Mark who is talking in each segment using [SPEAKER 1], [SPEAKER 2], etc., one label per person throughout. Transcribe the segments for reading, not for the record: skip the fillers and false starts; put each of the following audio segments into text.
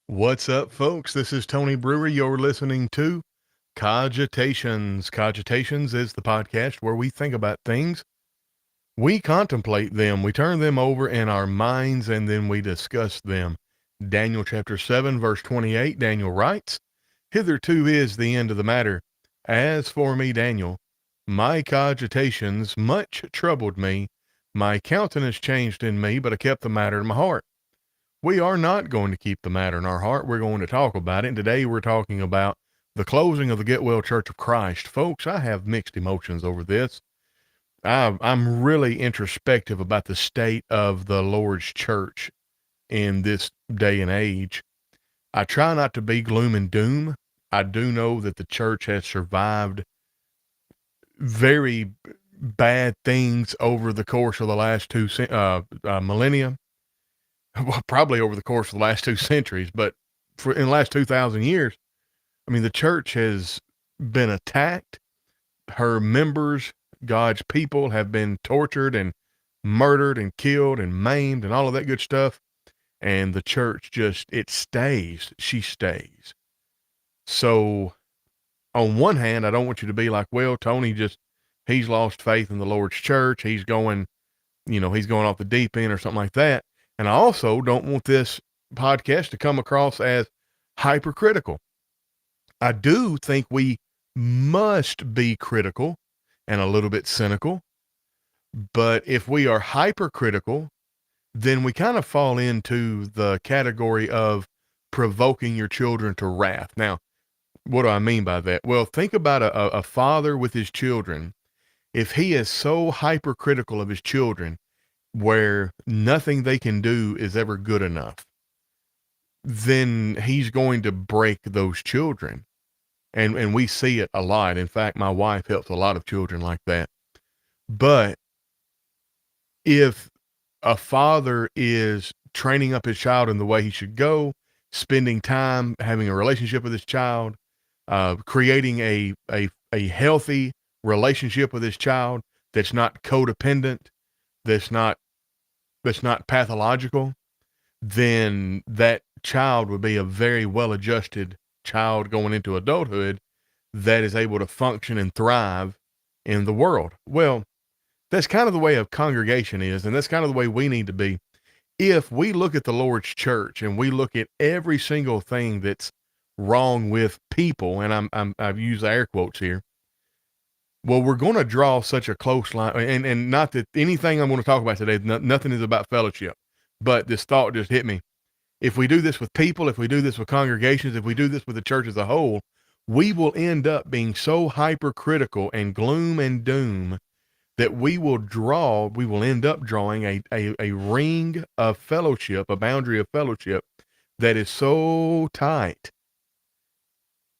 [SPEAKER 1] What's up, folks? This is Tony Brewer. You're listening to Cogitations. Cogitations is the podcast where we think about things, we contemplate them, we turn them over in our minds, and then we discuss them. Daniel chapter 7, verse 28, Daniel writes, "Hitherto is the end of the matter. As for me, Daniel, my cogitations much troubled me. My countenance changed in me, but I kept the matter in my heart." We are not going to keep the matter in our heart. We're going to talk about it. And today we're talking about the closing of the Getwell Church of Christ. Folks, I have mixed emotions over this. I'm really introspective about the state of the Lord's church in this day and age. I try not to be gloom and doom. I do know that the church has survived very bad things over the course of the last two millennia. Well, probably over the course of the last 2 centuries, but in the last 2,000 years, I mean, the church has been attacked. Her members, God's people, have been tortured and murdered and killed and maimed and all of that good stuff. And the church it stays. She stays. So on one hand, I don't want you to be like, well, Tony he's lost faith in the Lord's church. He's going off the deep end or something like that. And I also don't want this podcast to come across as hypercritical. I do think we must be critical and a little bit cynical. But if we are hypercritical, then we kind of fall into the category of provoking your children to wrath. Now, what do I mean by that? Well, think about a father with his children. If he is so hypercritical of his children, where nothing they can do is ever good enough, then he's going to break those children. And we see it a lot. In fact, my wife helps a lot of children like that. But if a father is training up his child in the way he should go, spending time having a relationship with his child, creating a healthy relationship with his child that's not codependent, that's not pathological, then that child would be a very well-adjusted child going into adulthood that is able to function and thrive in the world. Well, that's kind of the way a congregation is, and that's kind of the way we need to be. If we look at the Lord's church and we look at every single thing that's wrong with people, and I've used air quotes here, well, we're going to draw such a close line, and not that anything I'm going to talk about today, nothing is about fellowship, but this thought just hit me. If we do this with people, if we do this with congregations, if we do this with the church as a whole, we will end up being so hypercritical and gloom and doom that we will end up drawing a ring of fellowship, a boundary of fellowship that is so tight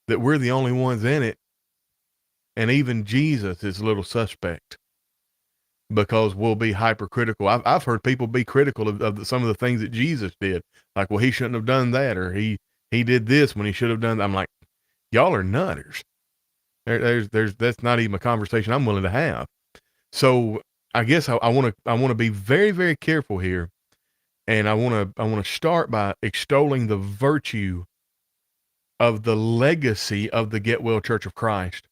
[SPEAKER 1] that we're the only ones in it. And even Jesus is a little suspect because we'll be hypercritical. I've heard people be critical of some of the things that Jesus did. Like, well, he shouldn't have done that, or he did this when he should have done that. I'm like, y'all are nutters. That's not even a conversation I'm willing to have. So I guess I want to be very, very careful here. And I want to start by extolling the virtue of the legacy of the Getwell Church of Christ.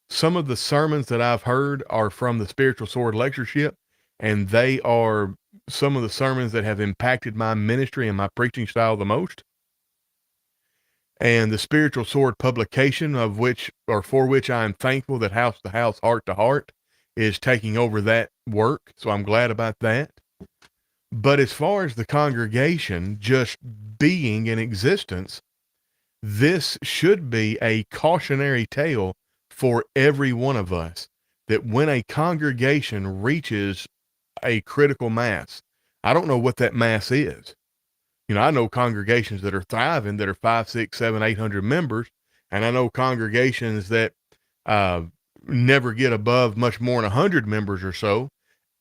[SPEAKER 1] Some of the sermons that I've heard are from the Spiritual Sword Lectureship, and they are some of the sermons that have impacted my ministry and my preaching style the most. And the Spiritual Sword publication, for which I am thankful that House to House, Heart to Heart is taking over that work. So I'm glad about that. But as far as the congregation just being in existence, this should be a cautionary tale for every one of us, that when a congregation reaches a critical mass, I don't know what that mass is. I know congregations that are thriving that are 500, 600, 700, 800 members. And I know congregations that never get above much more than 100 members or so.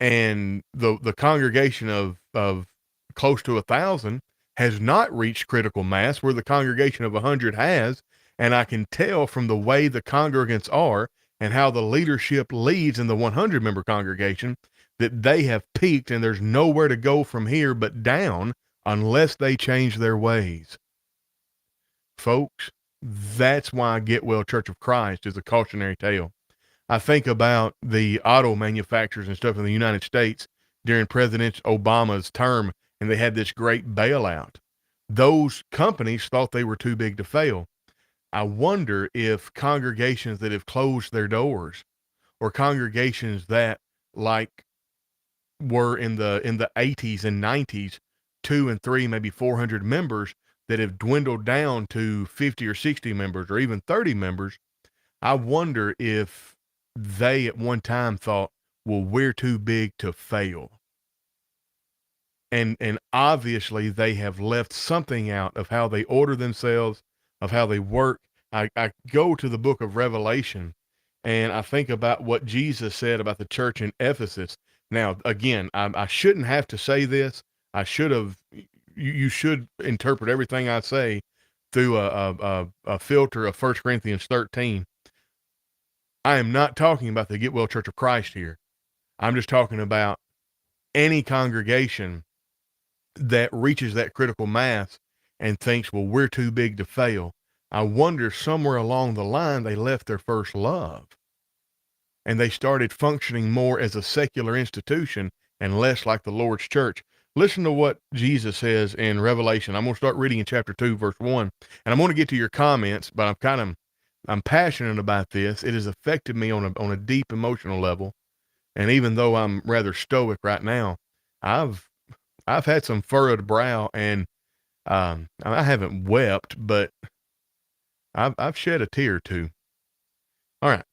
[SPEAKER 1] And the congregation of close to 1,000 has not reached critical mass, where the congregation of 100 has. And I can tell from the way the congregants are and how the leadership leads in the 100 member congregation that they have peaked, and there's nowhere to go from here but down unless they change their ways. Folks, that's why Getwell Church of Christ is a cautionary tale. I think about the auto manufacturers and stuff in the United States during President Obama's term, and they had this great bailout. Those companies thought they were too big to fail. I wonder if congregations that have closed their doors, or congregations that, like, were in the 80s and 90s, 2 and 3, maybe 400 members, that have dwindled down to 50 or 60 members or even 30 members. I wonder if they at one time thought, well, we're too big to fail. And obviously they have left something out of how they order themselves, of how they work. I go to the book of Revelation, and I think about what Jesus said about the church in Ephesus. Now, again, I shouldn't have to say this. I should have. You should interpret everything I say through a filter of 1 Corinthians 13. I am not talking about the Getwell Church of Christ here. I'm just talking about any congregation that reaches that critical mass and thinks, well, we're too big to fail. I wonder somewhere along the line they left their first love and they started functioning more as a secular institution and less like the Lord's church. Listen to what Jesus says in Revelation. I'm going to start reading in chapter 2, verse 1, and I'm going to get to your comments, but I'm passionate about this. It has affected me on a deep emotional level. And even though I'm rather stoic right now, I've had some furrowed brow, and I haven't wept, but I've shed a tear or two. All right.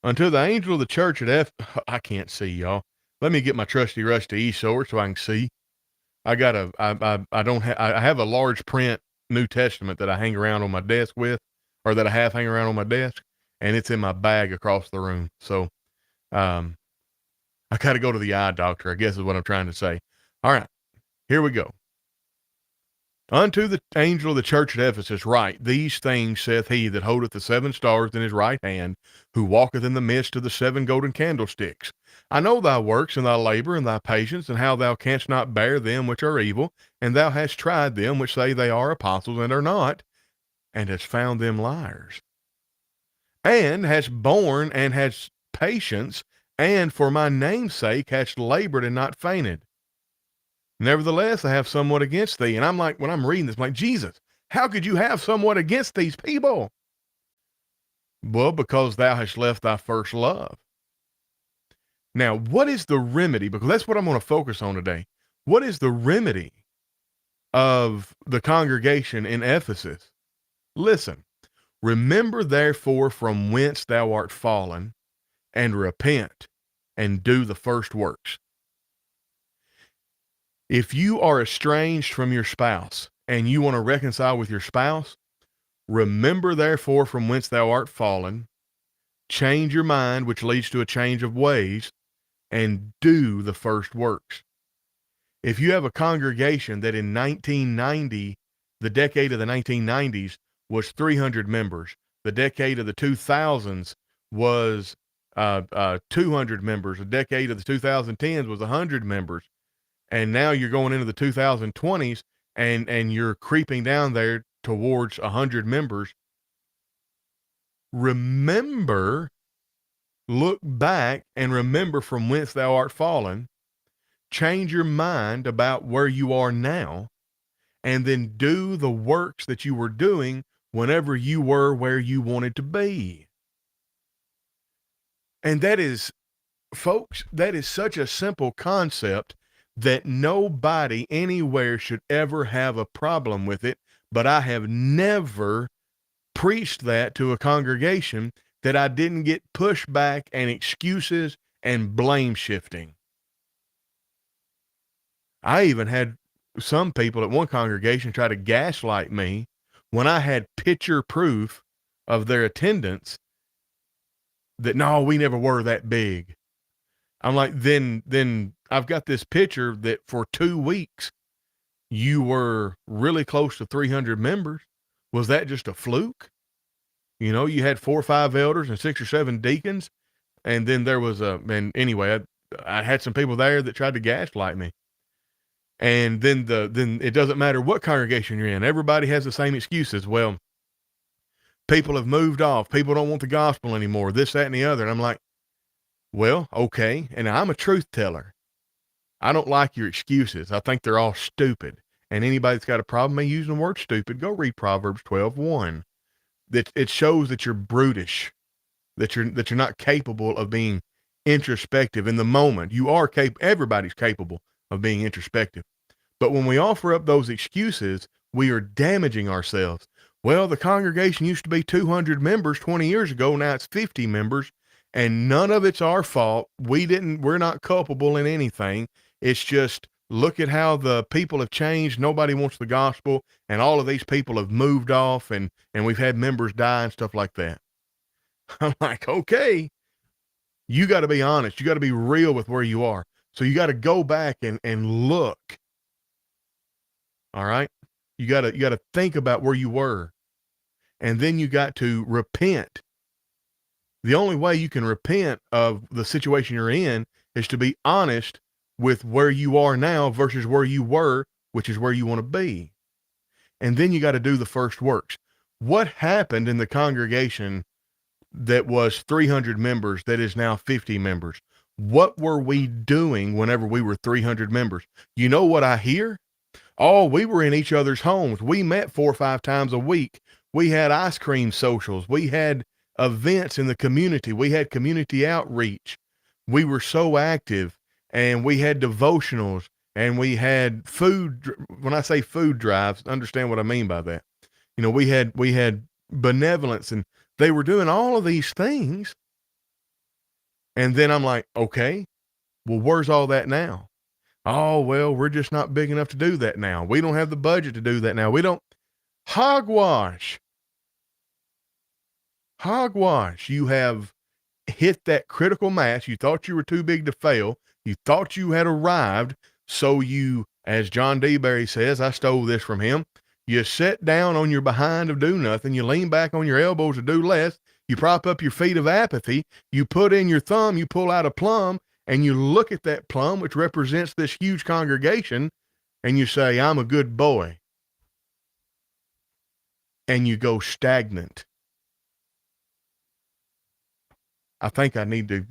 [SPEAKER 1] Unto the angel of the church at I can't see, y'all. Let me get my trusty rusty e-sword so I can see. I have a large print New Testament that I hang around on my desk with, or that I have hanging around on my desk, and it's in my bag across the room. So, I got to go to the eye doctor, I guess is what I'm trying to say. All right, here we go. Unto the angel of the church at Ephesus write, these things saith he that holdeth the 7 stars in his right hand, who walketh in the midst of the 7 golden candlesticks. I know thy works, and thy labor, and thy patience, and how thou canst not bear them which are evil, and thou hast tried them which say they are apostles, and are not, and hast found them liars. And hast borne, and hast patience, and for my name's sake hast labored and not fainted. Nevertheless, I have somewhat against thee. And I'm like, when I'm reading this, I'm like, Jesus, how could you have somewhat against these people? Well, because thou hast left thy first love. Now, what is the remedy? Because that's what I'm going to focus on today. What is the remedy of the congregation in Ephesus? Listen, remember therefore from whence thou art fallen, and repent, and do the first works. If you are estranged from your spouse and you want to reconcile with your spouse, remember therefore from whence thou art fallen, change your mind, which leads to a change of ways, and do the first works. If you have a congregation that in 1990, the decade of the 1990s, was 300 members, the decade of the 2000s was 200 members, the decade of the 2010s was 100 members, and now you're going into the 2020s and you're creeping down there towards 100 members. Remember, look back and remember from whence thou art fallen. Change your mind about where you are now, and then do the works that you were doing whenever you were where you wanted to be. And that is, folks, that is such a simple concept that nobody anywhere should ever have a problem with it, but I have never preached that to a congregation that I didn't get pushback and excuses and blame shifting. I even had some people at one congregation try to gaslight me when I had picture proof of their attendance that, no, we never were that big. I'm like, then I've got this picture that for 2 weeks you were really close to 300 members. Was that just a fluke? You know, you had 4 or 5 elders and 6 or 7 deacons. And then there was and anyway, I had some people there that tried to gaslight me. And then it doesn't matter what congregation you're in. Everybody has the same excuses. Well, people have moved off. People don't want the gospel anymore. This, that, and the other. And I'm like, well, okay. And I'm a truth teller. I don't like your excuses. I think they're all stupid. And anybody that's got a problem may use the word stupid, go read Proverbs 12:1. That it shows that you're brutish, that you're not capable of being introspective in the moment. You are everybody's capable of being introspective. But when we offer up those excuses, we are damaging ourselves. Well, the congregation used to be 200 members 20 years ago. Now it's 50 members, and none of it's our fault. We're not culpable in anything. It's just, look at how the people have changed. Nobody wants the gospel, and all of these people have moved off, and we've had members die and stuff like that. I'm like, okay, you got to be honest. You got to be real with where you are. So you got to go back and look. All right. You got to think about where you were, and then you got to repent. The only way you can repent of the situation you're in is to be honest with where you are now versus where you were, which is where you want to be. And then you got to do the first works. What happened in the congregation that was 300 members that is now 50 members? What were we doing whenever we were 300 members? You know what I hear? Oh, we were in each other's homes. We met 4 or 5 times a week. We had ice cream socials. We had events in the community. We had community outreach. We were so active, and we had devotionals, and we had food. When I say food drives, understand what I mean by that. You know, we had benevolence, and they were doing all of these things. And then I'm like, okay, well, where's all that now? Oh, well, we're just not big enough to do that now. We don't have the budget to do that now. We don't. Hogwash. Hogwash. You have hit that critical mass. You thought you were too big to fail. You thought you had arrived. So you, as John D. Berry says, I stole this from him. You sit down on your behind of do nothing. You lean back on your elbows to do less. You prop up your feet of apathy. You put in your thumb. You pull out a plum. And you look at that plum, which represents this huge congregation, and you say, I'm a good boy. And you go stagnant. I think I need to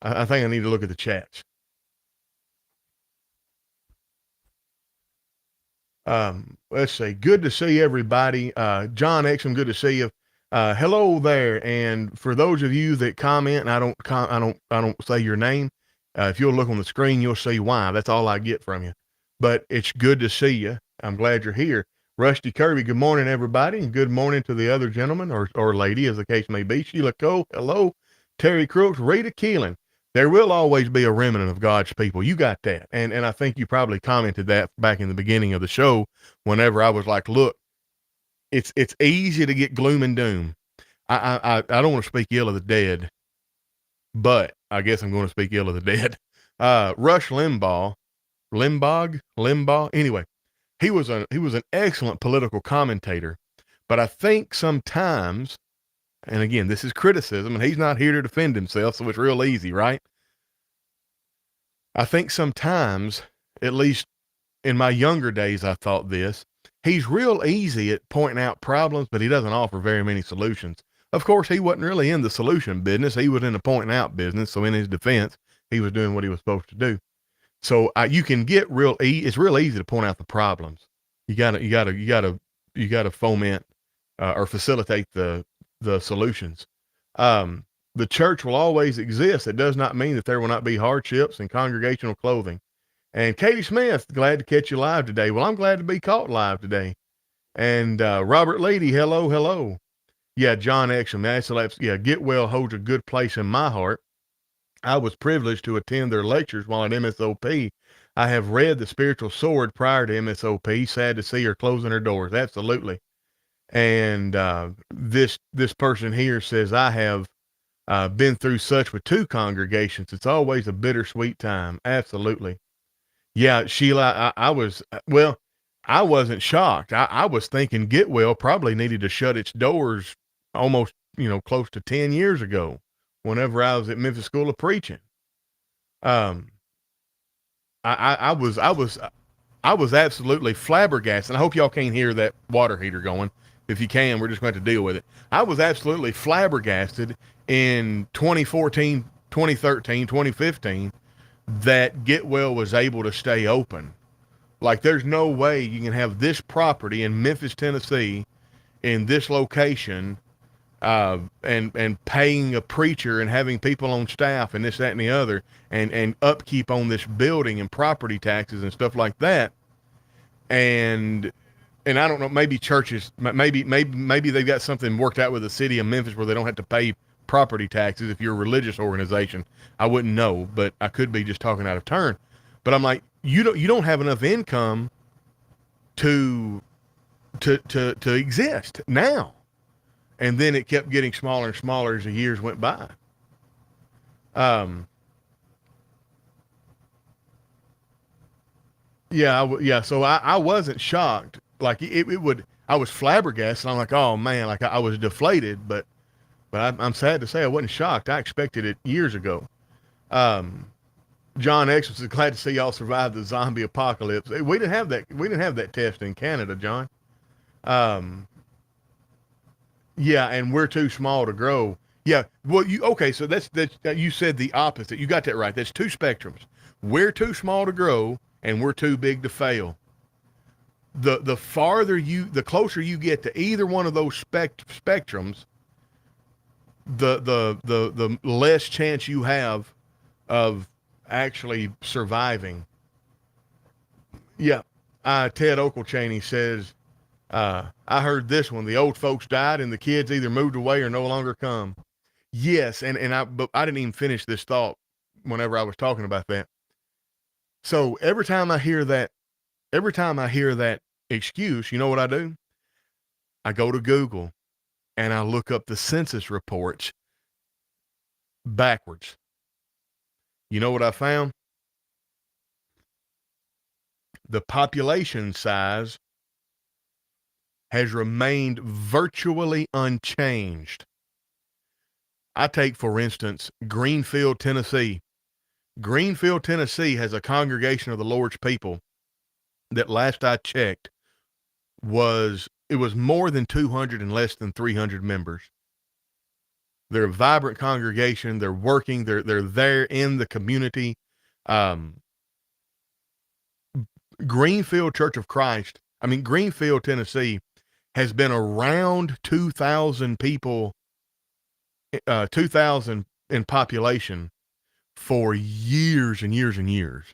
[SPEAKER 1] look at the chats. Let's see. Good to see everybody. John Exum, good to see you. Hello there. And for those of you that comment, and I don't say your name. If you'll look on the screen, you'll see why. That's all I get from you. But it's good to see you. I'm glad you're here. Rusty Kirby, good morning, everybody. And good morning to the other gentleman or lady, as the case may be. Sheila Cole, hello. Terry Crooks, Rita Keelan. There will always be a remnant of God's people. You got that. And I think you probably commented that back in the beginning of the show whenever I was like, look, it's easy to get gloom and doom. I don't want to speak ill of the dead, but I guess I'm going to speak ill of the dead. Rush Limbaugh. Anyway, he was an excellent political commentator, but I think sometimes, and again, this is criticism, and he's not here to defend himself, so it's real easy, right? I think sometimes, at least in my younger days, I thought this. He's real easy at pointing out problems, but he doesn't offer very many solutions. Of course, he wasn't really in the solution business. He was in the pointing out business. So in his defense, he was doing what he was supposed to do. So you can get it's real easy to point out the problems. You gotta foment or facilitate the solutions. The church will always exist. It does not mean that there will not be hardships and congregational clothing. And Katie Smith, glad to catch you live today. Well, I'm glad to be caught live today. And Robert Leedy, hello. Yeah, John Exum. Yeah, Getwell holds a good place in my heart. I was privileged to attend their lectures while at MSOP. I have read The Spiritual Sword prior to MSOP. Sad to see her closing her doors. Absolutely. And this person here says, I have been through such with 2 congregations. It's always a bittersweet time. Absolutely. Yeah, Sheila, I wasn't shocked. I was thinking Getwell probably needed to shut its doors almost, close to 10 years ago, whenever I was at Memphis School of Preaching. I was absolutely flabbergasted. I hope y'all can't hear that water heater going. If you can, we're just going to have to deal with it. I was absolutely flabbergasted in 2014, 2013, 2015 that Getwell was able to stay open. Like, there's no way you can have this property in Memphis, Tennessee, in this location, and paying a preacher and having people on staff and this, that, and the other, and upkeep on this building and property taxes and stuff like that. And I don't know, maybe churches, maybe they've got something worked out with the city of Memphis where they don't have to pay property taxes if you're a religious organization. I wouldn't know, but I could be just talking out of turn. But I'm like, you don't have enough income to exist now. And then it kept getting smaller and smaller as the years went by. Yeah. So I wasn't shocked. Like it would. I was flabbergasted. I'm like, oh man, like I was deflated. But I'm sad to say I wasn't shocked. I expected it years ago. Um, John X was glad to see y'all survive the zombie apocalypse. We didn't have that. We didn't have that test in Canada, John. Um, yeah, and we're too small to grow. Yeah. Well, you okay? So that's you said the opposite. You got that right. That's two spectrums. We're too small to grow, and we're too big to fail. The closer you get to either one of those spectrums, the less chance you have of actually surviving. Yeah. Ted Oaklechaney says, I heard this one. The old folks died and the kids either moved away or no longer come. Yes. But I didn't even finish this thought whenever I was talking about that. So every time I hear that excuse, you know what I do? I go to Google and I look up the census reports backwards. You know what I found? The population size has remained virtually unchanged. I take, for instance, Greenfield, Tennessee. Greenfield, Tennessee has a congregation of the Lord's people that last I checked was more than 200 and less than 300 members. They're a vibrant congregation. They're working. They're there in the community. Greenfield Church of Christ. I mean, Greenfield, Tennessee has been around 2,000 people, 2,000 in population for years and years and years.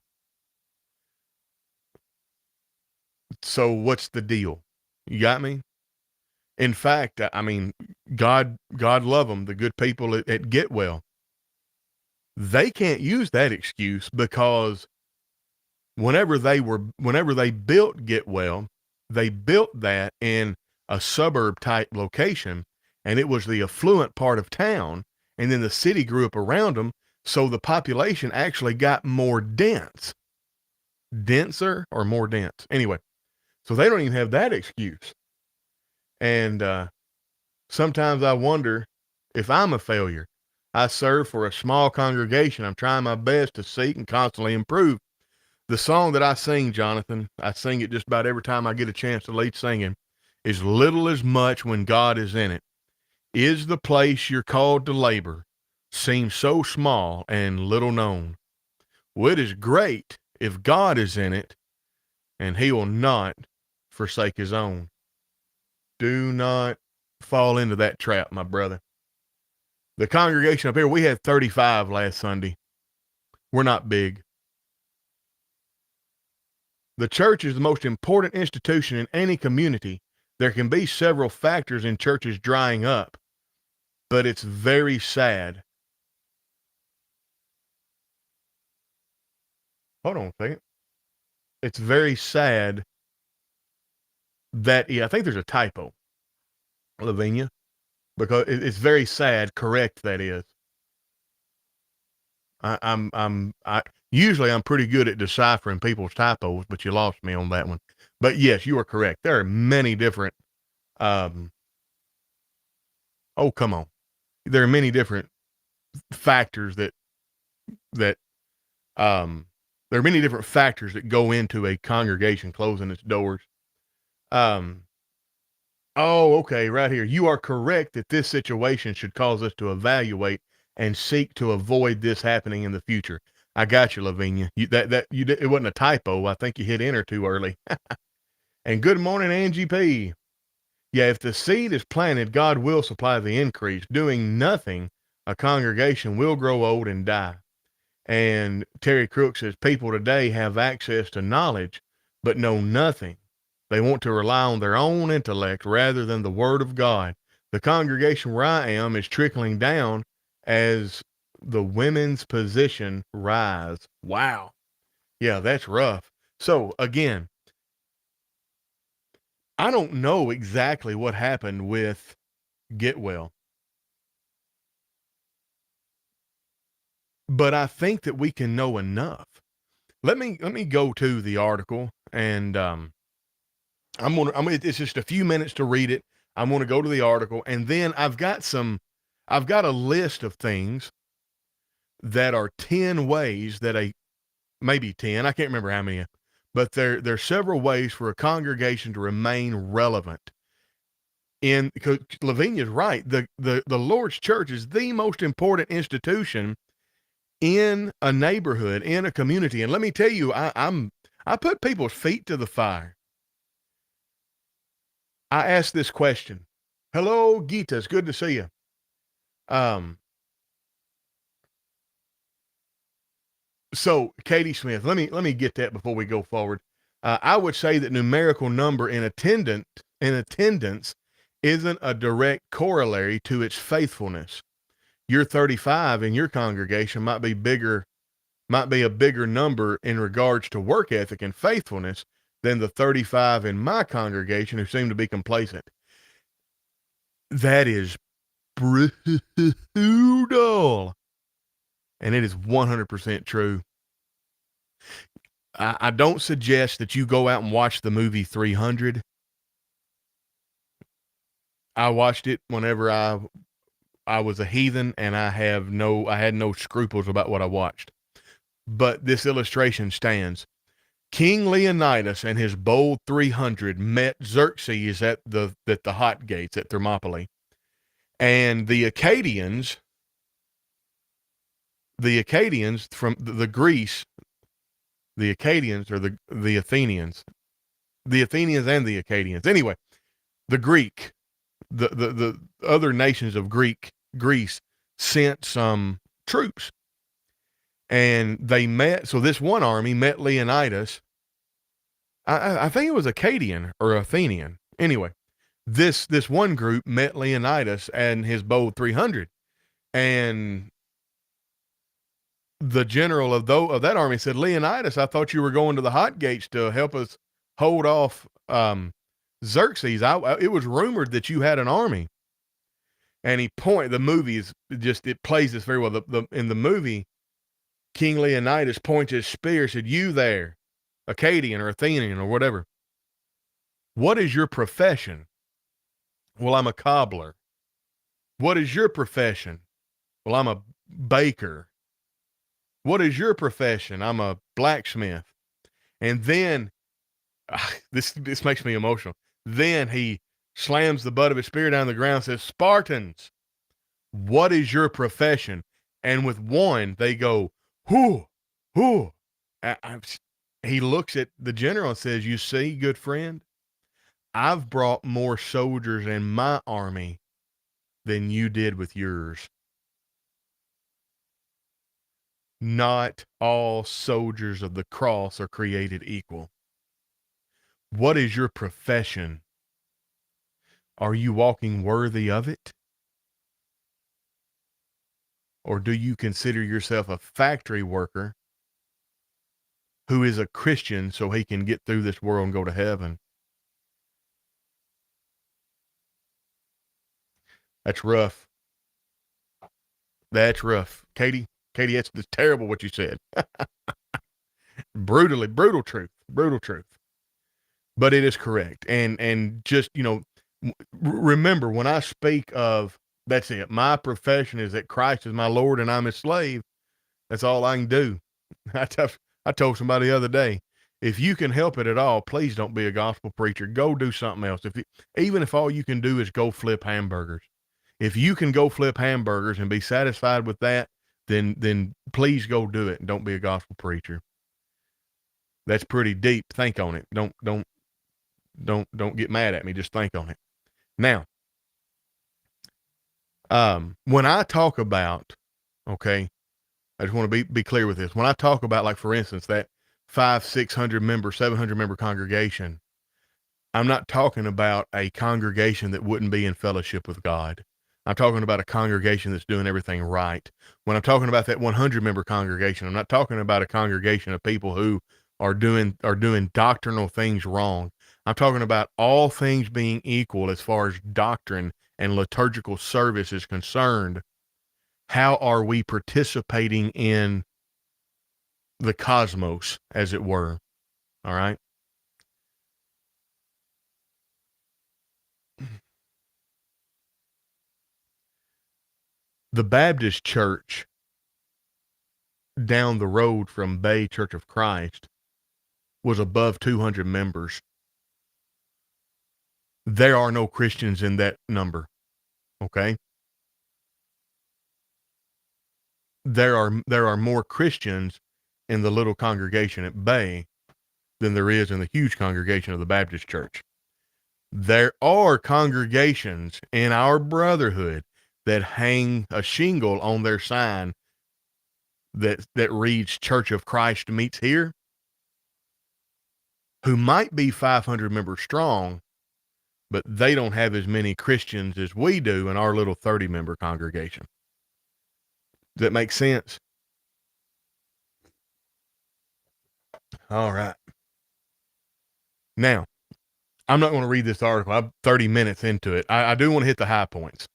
[SPEAKER 1] So what's the deal? You got me? In fact, I mean, God love them, the good people at Getwell. They can't use that excuse because whenever they built Getwell, they built that in a suburb type location, and it was the affluent part of town, and then the city grew up around them, so the population actually got more denser or more dense. Anyway, so they don't even have that excuse. And sometimes I wonder if I'm a failure. I serve for a small congregation. I'm trying my best to seek and constantly improve. The song that I sing, Jonathan, I sing it just about every time I get a chance to lead singing, is little as much when God is in it. Is the place you're called to labor seems so small and little known? Well, it is great if God is in it, and he will not forsake his own. Do not fall into that trap, my brother. The congregation up here, we had 35 last Sunday. We're not big. The church is the most important institution in any community. There can be several factors in churches drying up, but it's very sad. Hold on a second. It's very sad that, I think there's a typo, Lavinia, because it's very sad. Correct, that is. Usually I'm pretty good at deciphering people's typos, but you lost me on that one. But yes, you are correct. There are many different, oh, come on. There are many different factors that there are many different factors that go into a congregation closing its doors. Um, oh, okay, right here. You are correct that this situation should cause us to evaluate and seek to avoid this happening in the future. I got you, Lavinia. It wasn't a typo. I think you hit enter too early. And good morning, Angie P. Yeah, if the seed is planted, God will supply the increase. Doing nothing, a congregation will grow old and die. And Terry Crook says people today have access to knowledge, but know nothing. They want to rely on their own intellect rather than the word of God. The congregation where I am is trickling down as the women's position rise. Wow. Yeah, that's rough. So again, I don't know exactly what happened with Getwell, but I think that we can know enough. Let me go to the article, and it's just a few minutes to read it. I'm going to go to the article, and then I've got a list of things that are 10 ways that maybe 10, I can't remember how many, but there's several ways for a congregation to remain relevant. Because Lavinia's right, the Lord's church is the most important institution in a neighborhood, in a community. And let me tell you, I put people's feet to the fire. I asked this question. Hello, Gita. It's good to see you. So Katie Smith, let me get that before we go forward. I would say that numerical number in attendance isn't a direct corollary to its faithfulness. Your 35 in your congregation might be a bigger number in regards to work ethic and faithfulness than the 35 in my congregation who seem to be complacent. That is brutal. And it is 100% true. I don't suggest that you go out and watch the movie 300. I watched it whenever I was a heathen, and I had no scruples about what I watched. But this illustration stands. King Leonidas and his bold 300 met Xerxes at the hot gates at Thermopylae. And the Acadians from the Greece, the Acadians or the Athenians and the Acadians. Anyway, the Greek, the other nations of Greece sent some troops, and they met. So this one army met Leonidas. I think it was Acadian or Athenian. Anyway, this one group met Leonidas and his bold 300, and the general of that army said, Leonidas, I thought you were going to the hot gates to help us hold off Xerxes. It was rumored that you had an army. And the movie is just, it plays this very well. In the movie, King Leonidas points his spear, said, you there, Acadian or Athenian or whatever. What is your profession? Well, I'm a cobbler. What is your profession? Well, I'm a baker. What is your profession? I'm a blacksmith. And then this makes me emotional. Then he slams the butt of his spear down the ground and says, Spartans, what is your profession? And with one, they go, whoo, whoo. He looks at the general and says, you see, good friend, I've brought more soldiers in my army than you did with yours. Not all soldiers of the cross are created equal. What is your profession? Are you walking worthy of it? Or do you consider yourself a factory worker who is a Christian so he can get through this world and go to heaven? That's rough. That's rough. Katie, that's terrible what you said. Brutal truth. But it is correct. And just, remember when I speak of, that's it, my profession is that Christ is my Lord and I'm his slave. That's all I can do. I told somebody the other day, if you can help it at all, please don't be a gospel preacher. Go do something else. Even if all you can do is go flip hamburgers, if you can go flip hamburgers and be satisfied with that, then please go do it and don't be a gospel preacher. That's pretty deep. Think on it. Don't get mad at me. Just think on it. Now, when I talk about, okay, I just want to be clear with this. When I talk about, like, for instance, that 500-600 member, 700 member congregation, I'm not talking about a congregation that wouldn't be in fellowship with God. I'm talking about a congregation that's doing everything right. When I'm talking about that 100 member congregation, I'm not talking about a congregation of people who are doing doctrinal things wrong. I'm talking about all things being equal as far as doctrine and liturgical service is concerned. How are we participating in the cosmos, as it were? All right. The Baptist church down the road from Bay Church of Christ was above 200 members. There are no Christians in that number. Okay. There are more Christians in the little congregation at Bay than there is in the huge congregation of the Baptist church. There are congregations in our brotherhood that hang a shingle on their sign that reads Church of Christ meets here, who might be 500 members strong, but they don't have as many Christians as we do in our little 30 member congregation. Does that make sense? All right. Now, I'm not going to read this article. I'm 30 minutes into it. I do want to hit the high points.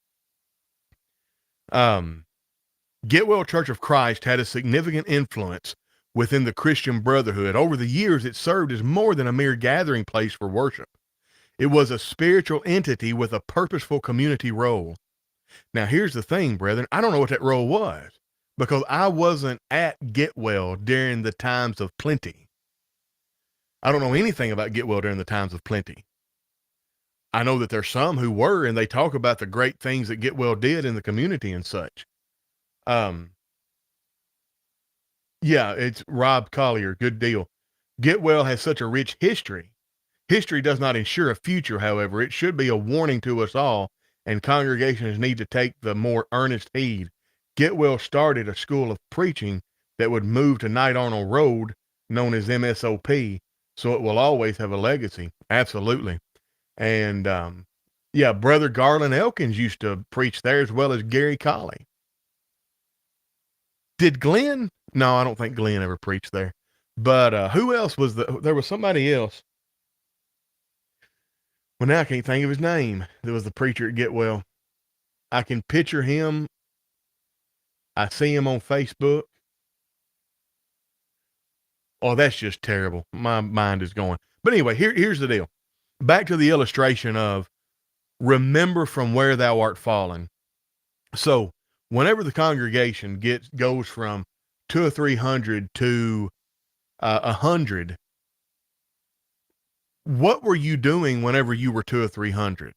[SPEAKER 1] Getwell Church of Christ had a significant influence within the Christian brotherhood. Over the years, it served as more than a mere gathering place for worship. It was a spiritual entity with a purposeful community role. Now, here's the thing, brethren. I don't know what that role was because I wasn't at Getwell during the times of plenty. I don't know anything about Getwell during the times of plenty. I know that there's some who were, and they talk about the great things that Getwell did in the community and such. Yeah, it's Rob Collier. Good deal. Getwell has such a rich history. History does not ensure a future, however. It should be a warning to us all, and congregations need to take the more earnest heed. Getwell started a school of preaching that would move to Knight Arnold Road, known as MSOP, so it will always have a legacy. Absolutely. And, yeah, Brother Garland Elkins used to preach there as well as Gary Colley. Did Glenn? No, I don't think Glenn ever preached there. But who else was there was somebody else. Well, now I can't think of his name. There was the preacher at Getwell. I can picture him. I see him on Facebook. Oh, that's just terrible. My mind is going. But anyway, here's the deal. Back to the illustration of remember from where thou art fallen. So whenever the congregation goes from 200 or 300 to 100, what were you doing whenever you were 200 or 300?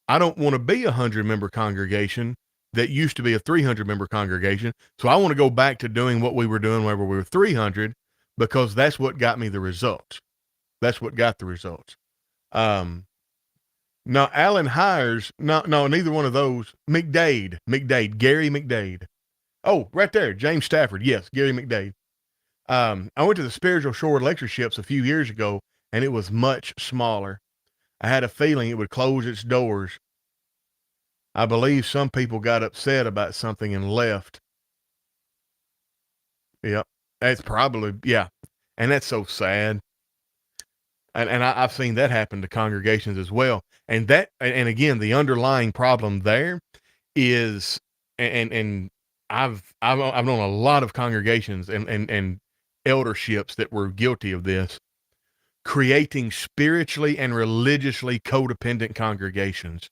[SPEAKER 1] I don't want to be a 100-member congregation that used to be a 300-member congregation. So I want to go back to doing what we were doing whenever we were 300 because that's what got me the results. That's what got the results. Now, Alan Hires, no, neither one of those. Gary McDade. Oh, right there, James Stafford. Yes, Gary McDade. I went to the Spiritual Shore lectureships a few years ago, and it was much smaller. I had a feeling it would close its doors. I believe some people got upset about something and left. Yep, that's probably, yeah. And that's so sad. And I've seen that happen to congregations as well. And again, the underlying problem there is, and I've known a lot of congregations and elderships that were guilty of this, creating spiritually and religiously codependent congregations.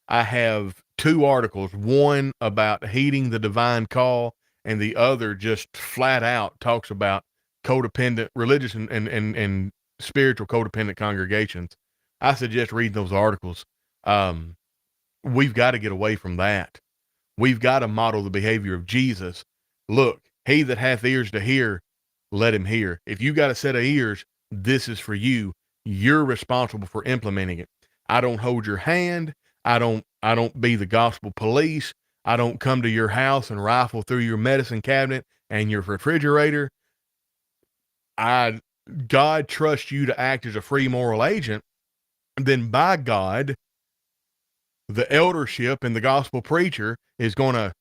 [SPEAKER 1] I have two articles, one about heeding the divine call and the other just flat out talks about codependent religious and spiritual codependent congregations, I suggest reading those articles. We've got to get away from that. We've got to model the behavior of Jesus. Look, he that hath ears to hear, let him hear. If you got a set of ears, this is for you. You're responsible for implementing it. I don't hold your hand. I don't be the gospel police. I don't come to your house and rifle through your medicine cabinet and your refrigerator. God trusts you to act as a free moral agent. Then by God, the eldership and the gospel preacher is going to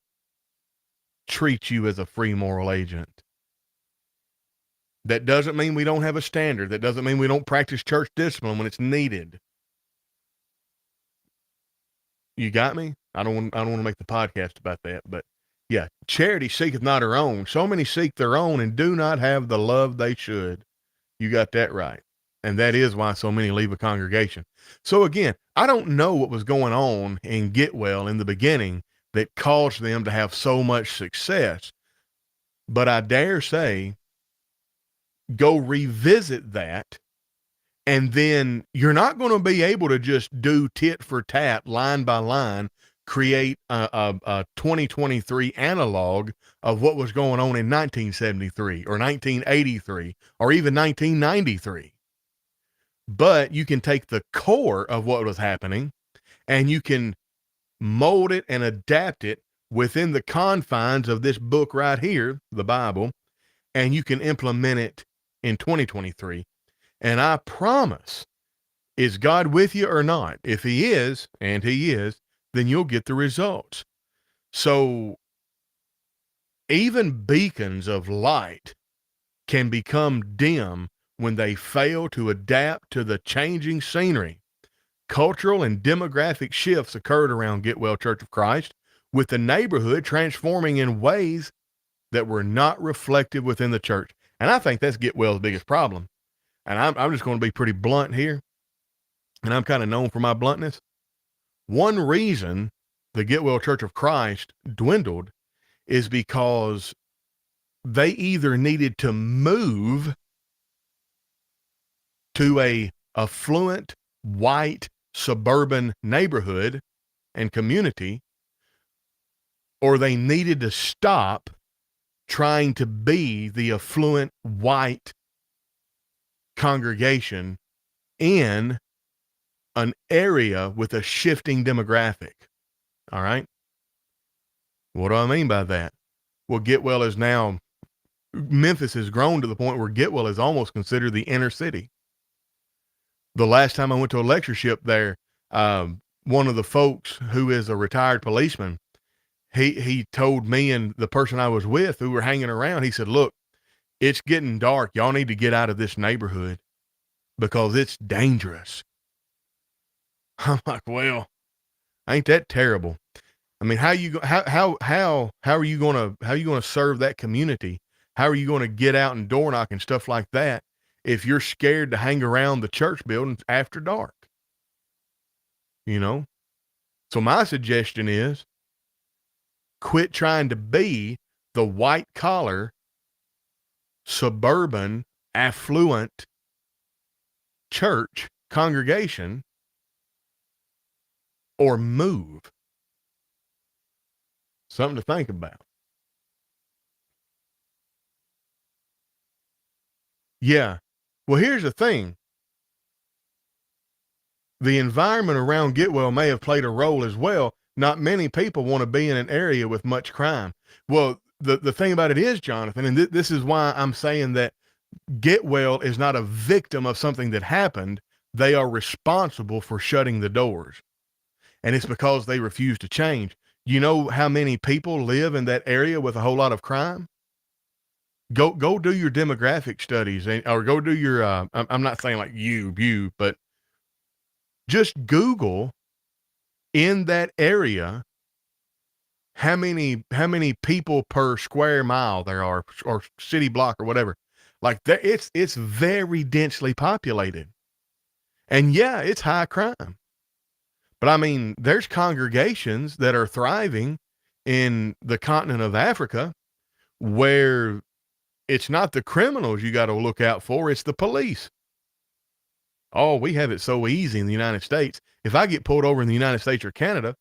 [SPEAKER 1] treat you as a free moral agent. That doesn't mean we don't have a standard. That doesn't mean we don't practice church discipline when it's needed. You got me? I don't want to make the podcast about that, but yeah, charity seeketh not her own. So many seek their own and do not have the love they should. You got that right. And that is why so many leave a congregation. So again, I don't know what was going on in Getwell in the beginning that caused them to have so much success, but I dare say, go revisit that. And then you're not going to be able to just do tit for tat, line by line, create a 2023 analog of what was going on in 1973 or 1983 or even 1993. But you can take the core of what was happening and you can mold it and adapt it within the confines of this book right here, the Bible, and you can implement it in 2023. And I promise, is God with you or not? If he is, and he is, then you'll get the results. So even beacons of light can become dim when they fail to adapt to the changing scenery. Cultural and demographic shifts occurred around Getwell Church of Christ, with the neighborhood transforming in ways that were not reflected within the church. And I think that's Getwell's biggest problem. And I'm just going to be pretty blunt here, and I'm kind of known for my bluntness. One reason the Getwell Church of Christ dwindled is because they either needed to move to a affluent, white, suburban neighborhood and community, or they needed to stop trying to be the affluent, white congregation in an area with a shifting demographic. All right. What do I mean by that? Well, Getwell is now, Memphis has grown to the point where Getwell is almost considered the inner city. The last time I went to a lectureship there, one of the folks who is a retired policeman, he told me and the person I was with who were hanging around, he said, look, it's getting dark. Y'all need to get out of this neighborhood because it's dangerous. I'm like, well, ain't that terrible? I mean, how are you going to serve that community? How are you going to get out and door knock and stuff like that if you're scared to hang around the church buildings after dark? You know? So my suggestion is quit trying to be the white collar, suburban, affluent church congregation, or move. Something to think about. Yeah. Well, here's the thing. The environment around Getwell may have played a role as well. Not many people want to be in an area with much crime. Well, the thing about it is, Jonathan, and this is why I'm saying that Getwell is not a victim of something that happened. They are responsible for shutting the doors. And it's because they refuse to change. You know how many people live in that area with a whole lot of crime? Go do your demographic studies or go do your, I'm not saying like you, but just Google in that area, how many people per square mile there are, or city block or whatever. Like that, it's very densely populated. And yeah, it's high crime. But I mean, there's congregations that are thriving in the continent of Africa where it's not the criminals you got to look out for, it's the police. Oh, we have it so easy in the United States. If I get pulled over in the United States or Canada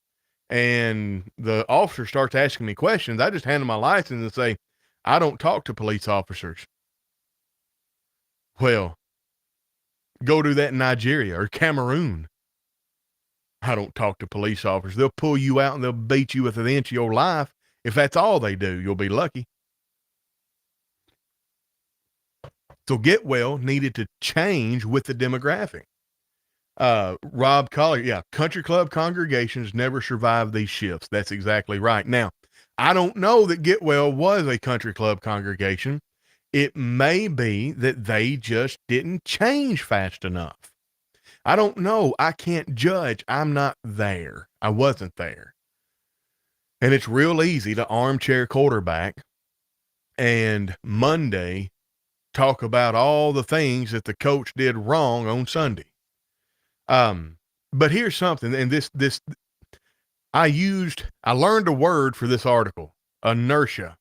[SPEAKER 1] and the officer starts asking me questions, I just hand him my license and say, I don't talk to police officers. Well, go do that in Nigeria or Cameroon. I don't talk to police officers. They'll pull you out and they'll beat you within an inch of your life. If that's all they do, you'll be lucky. So Getwell needed to change with the demographic. Rob Collier, country club congregations never survive these shifts. That's exactly right. Now, I don't know that Getwell was a country club congregation. It may be that they just didn't change fast enough. I don't know. I can't judge. I'm not there. I wasn't there. And it's real easy to armchair quarterback and Monday talk about all the things that the coach did wrong on Sunday. But here's something, and I learned a word for this article, inertia.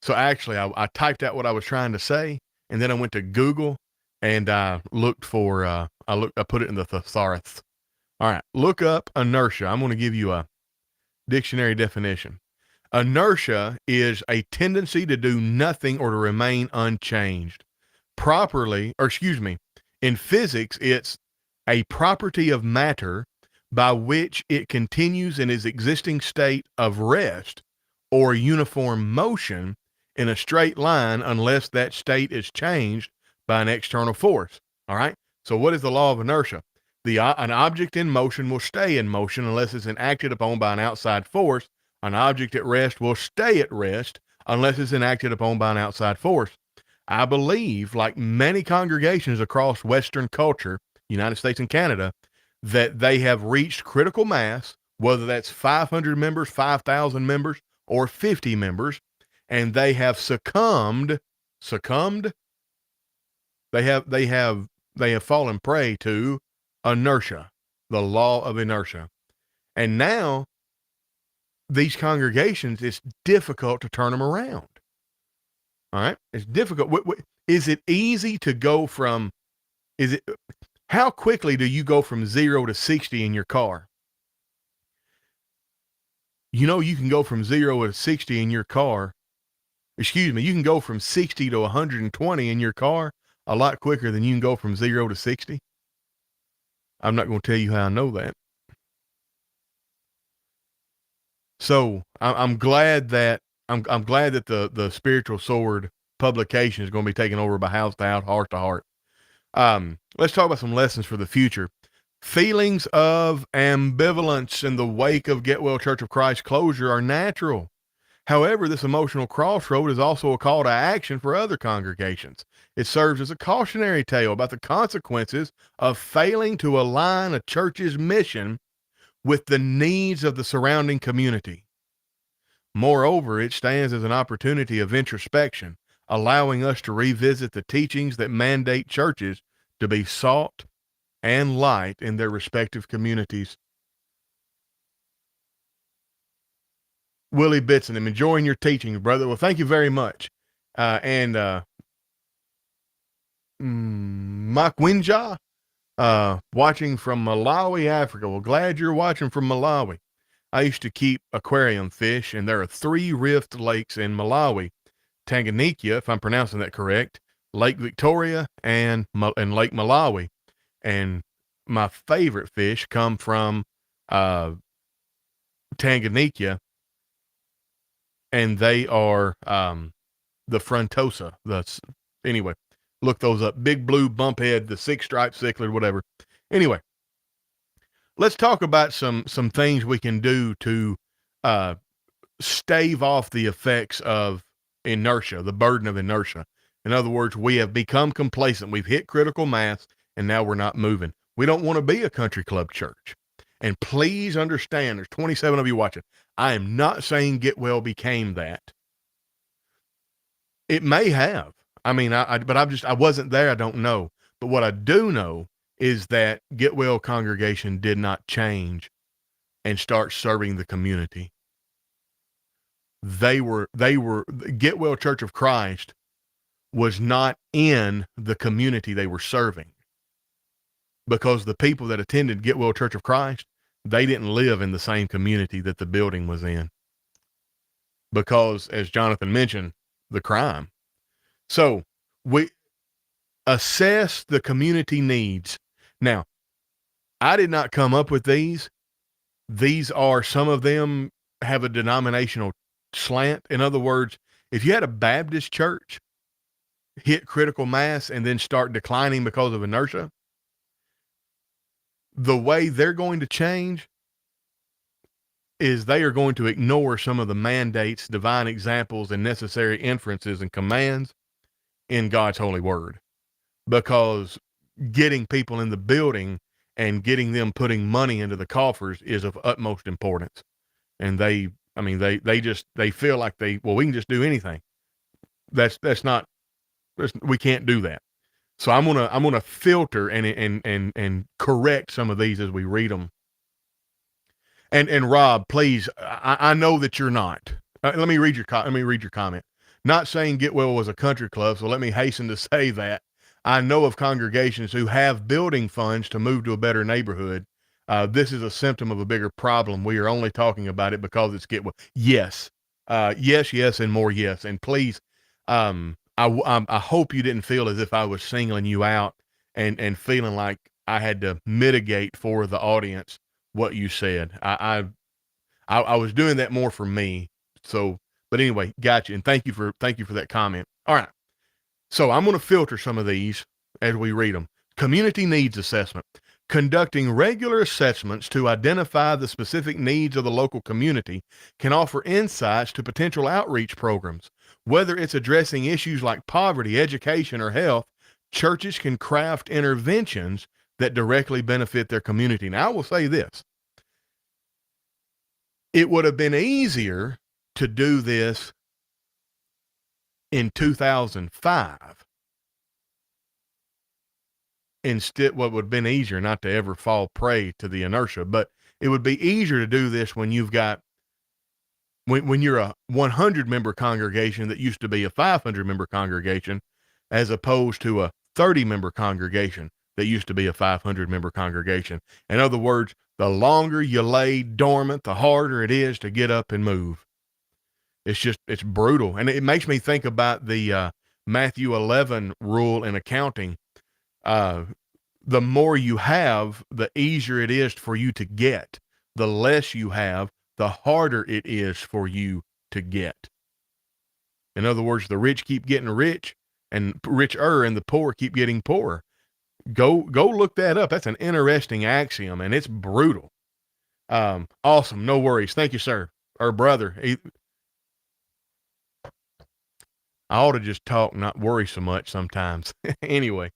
[SPEAKER 1] So actually I typed out what I was trying to say, and then I went to Google and I looked for, I put it in the thesaurus. All right, look up inertia. I'm going to give you a dictionary definition. Inertia is a tendency to do nothing or to remain unchanged. In physics, it's a property of matter by which it continues in its existing state of rest or uniform motion in a straight line unless that state is changed by an external force. All right. So what is the law of inertia? An object in motion will stay in motion unless it's enacted upon by an outside force. An object at rest will stay at rest unless it's enacted upon by an outside force. I believe, like many congregations across Western culture, United States and Canada, that they have reached critical mass, whether that's 500 members, 5,000 members, or 50 members, and they have succumbed. They have fallen prey to inertia, the law of inertia. And now these congregations, it's difficult to turn them around. All right. It's difficult. Is it easy to go from, how quickly do you go from 0 to 60 in your car? You know, you can go from 0 to 60 in your car. You can go from 60 to 120 in your car a lot quicker than you can go from 0 to 60. I'm not going to tell you how I know that. So I'm glad that the Spiritual Sword publication is going to be taken over by house to house, heart to heart. Let's talk about some lessons for the future. Feelings of ambivalence in the wake of Getwell Church of Christ closure are natural. However, this emotional crossroad is also a call to action for other congregations. It serves as a cautionary tale about the consequences of failing to align a church's mission with the needs of the surrounding community. Moreover, it stands as an opportunity of introspection, allowing us to revisit the teachings that mandate churches to be salt and light in their respective communities. Willie Bitson, I'm enjoying your teaching, brother. Well, thank you very much. Mike Winja, watching from Malawi, Africa. Well, glad you're watching from Malawi. I used to keep aquarium fish, and there are 3 rift lakes in Malawi. Tanganyika, if I'm pronouncing that correct, Lake Victoria, and Lake Malawi. And my favorite fish come from Tanganyika, and they are the frontosa. Anyway, look those up. Big blue bumphead, the 6-striped cichlid, whatever. Anyway, let's talk about some things we can do to stave off the effects of inertia, the burden of inertia. In other words, we have become complacent. We've hit critical mass, and now we're not moving. We don't want to be a country club church. And please understand, there's 27 of you watching. I am not saying Getwell became that. It may have. I mean, I wasn't there. I don't know. But what I do know is that Getwell congregation did not change and start serving the community. Getwell Church of Christ was not in the community they were serving, because the people that attended Getwell Church of Christ, they didn't live in the same community that the building was in, because, as Jonathan mentioned, the crime. So we assess the community needs. Now, I did not come up with these. These are, some of them have a denominational slant. In other words, if you had a Baptist church hit critical mass and then start declining because of inertia, the way they're going to change is they are going to ignore some of the mandates, divine examples, and necessary inferences and commands in God's holy word, because getting people in the building and getting them putting money into the coffers is of utmost importance. And they feel like we can just do anything. We can't do that. So I'm gonna filter and correct some of these as we read them. And Rob, please, I know that you're not. Let me read your comment. Not saying Getwell was a country club, so let me hasten to say that I know of congregations who have building funds to move to a better neighborhood. This is a symptom of a bigger problem. We are only talking about it because it's Getwell. Yes, yes, and more yes. And please, I hope you didn't feel as if I was singling you out and feeling like I had to mitigate for the audience what you said. I was doing that more for me. So, but anyway, gotcha. And thank you for that comment. All right. So I'm going to filter some of these as we read them. Community needs assessment. Conducting regular assessments to identify the specific needs of the local community can offer insights to potential outreach programs. Whether it's addressing issues like poverty, education, or health, churches can craft interventions that directly benefit their community. Now, I will say this. It would have been easier to do this in 2005. Instead, what would have been easier, not to ever fall prey to the inertia, but it would be easier to do this when you've got, when you're a 100 member congregation that used to be a 500 member congregation, as opposed to a 30 member congregation that used to be a 500 member congregation. In other words, the longer you lay dormant, the harder it is to get up and move. It's brutal. And it makes me think about the Matthew 11 rule in accounting. The more you have, the easier it is for you to get. The less you have, the harder it is for you to get. In other words, the rich keep getting rich and richer, and the poor keep getting poorer. Go look that up. That's an interesting axiom, and it's brutal. Awesome. No worries. Thank you, sir. Or brother. I ought to just talk, not worry so much sometimes. Anyway.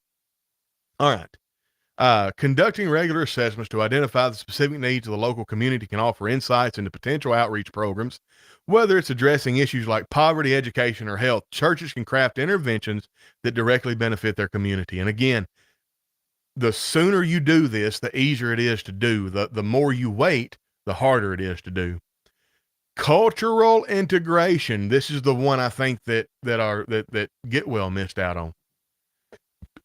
[SPEAKER 1] All right. Conducting regular assessments to identify the specific needs of the local community can offer insights into potential outreach programs. Whether it's addressing issues like poverty, education, or health, churches can craft interventions that directly benefit their community. And again, the sooner you do this, the easier it is to do. The more you wait, the harder it is to do. Cultural integration. This is the one I think that Getwell missed out on.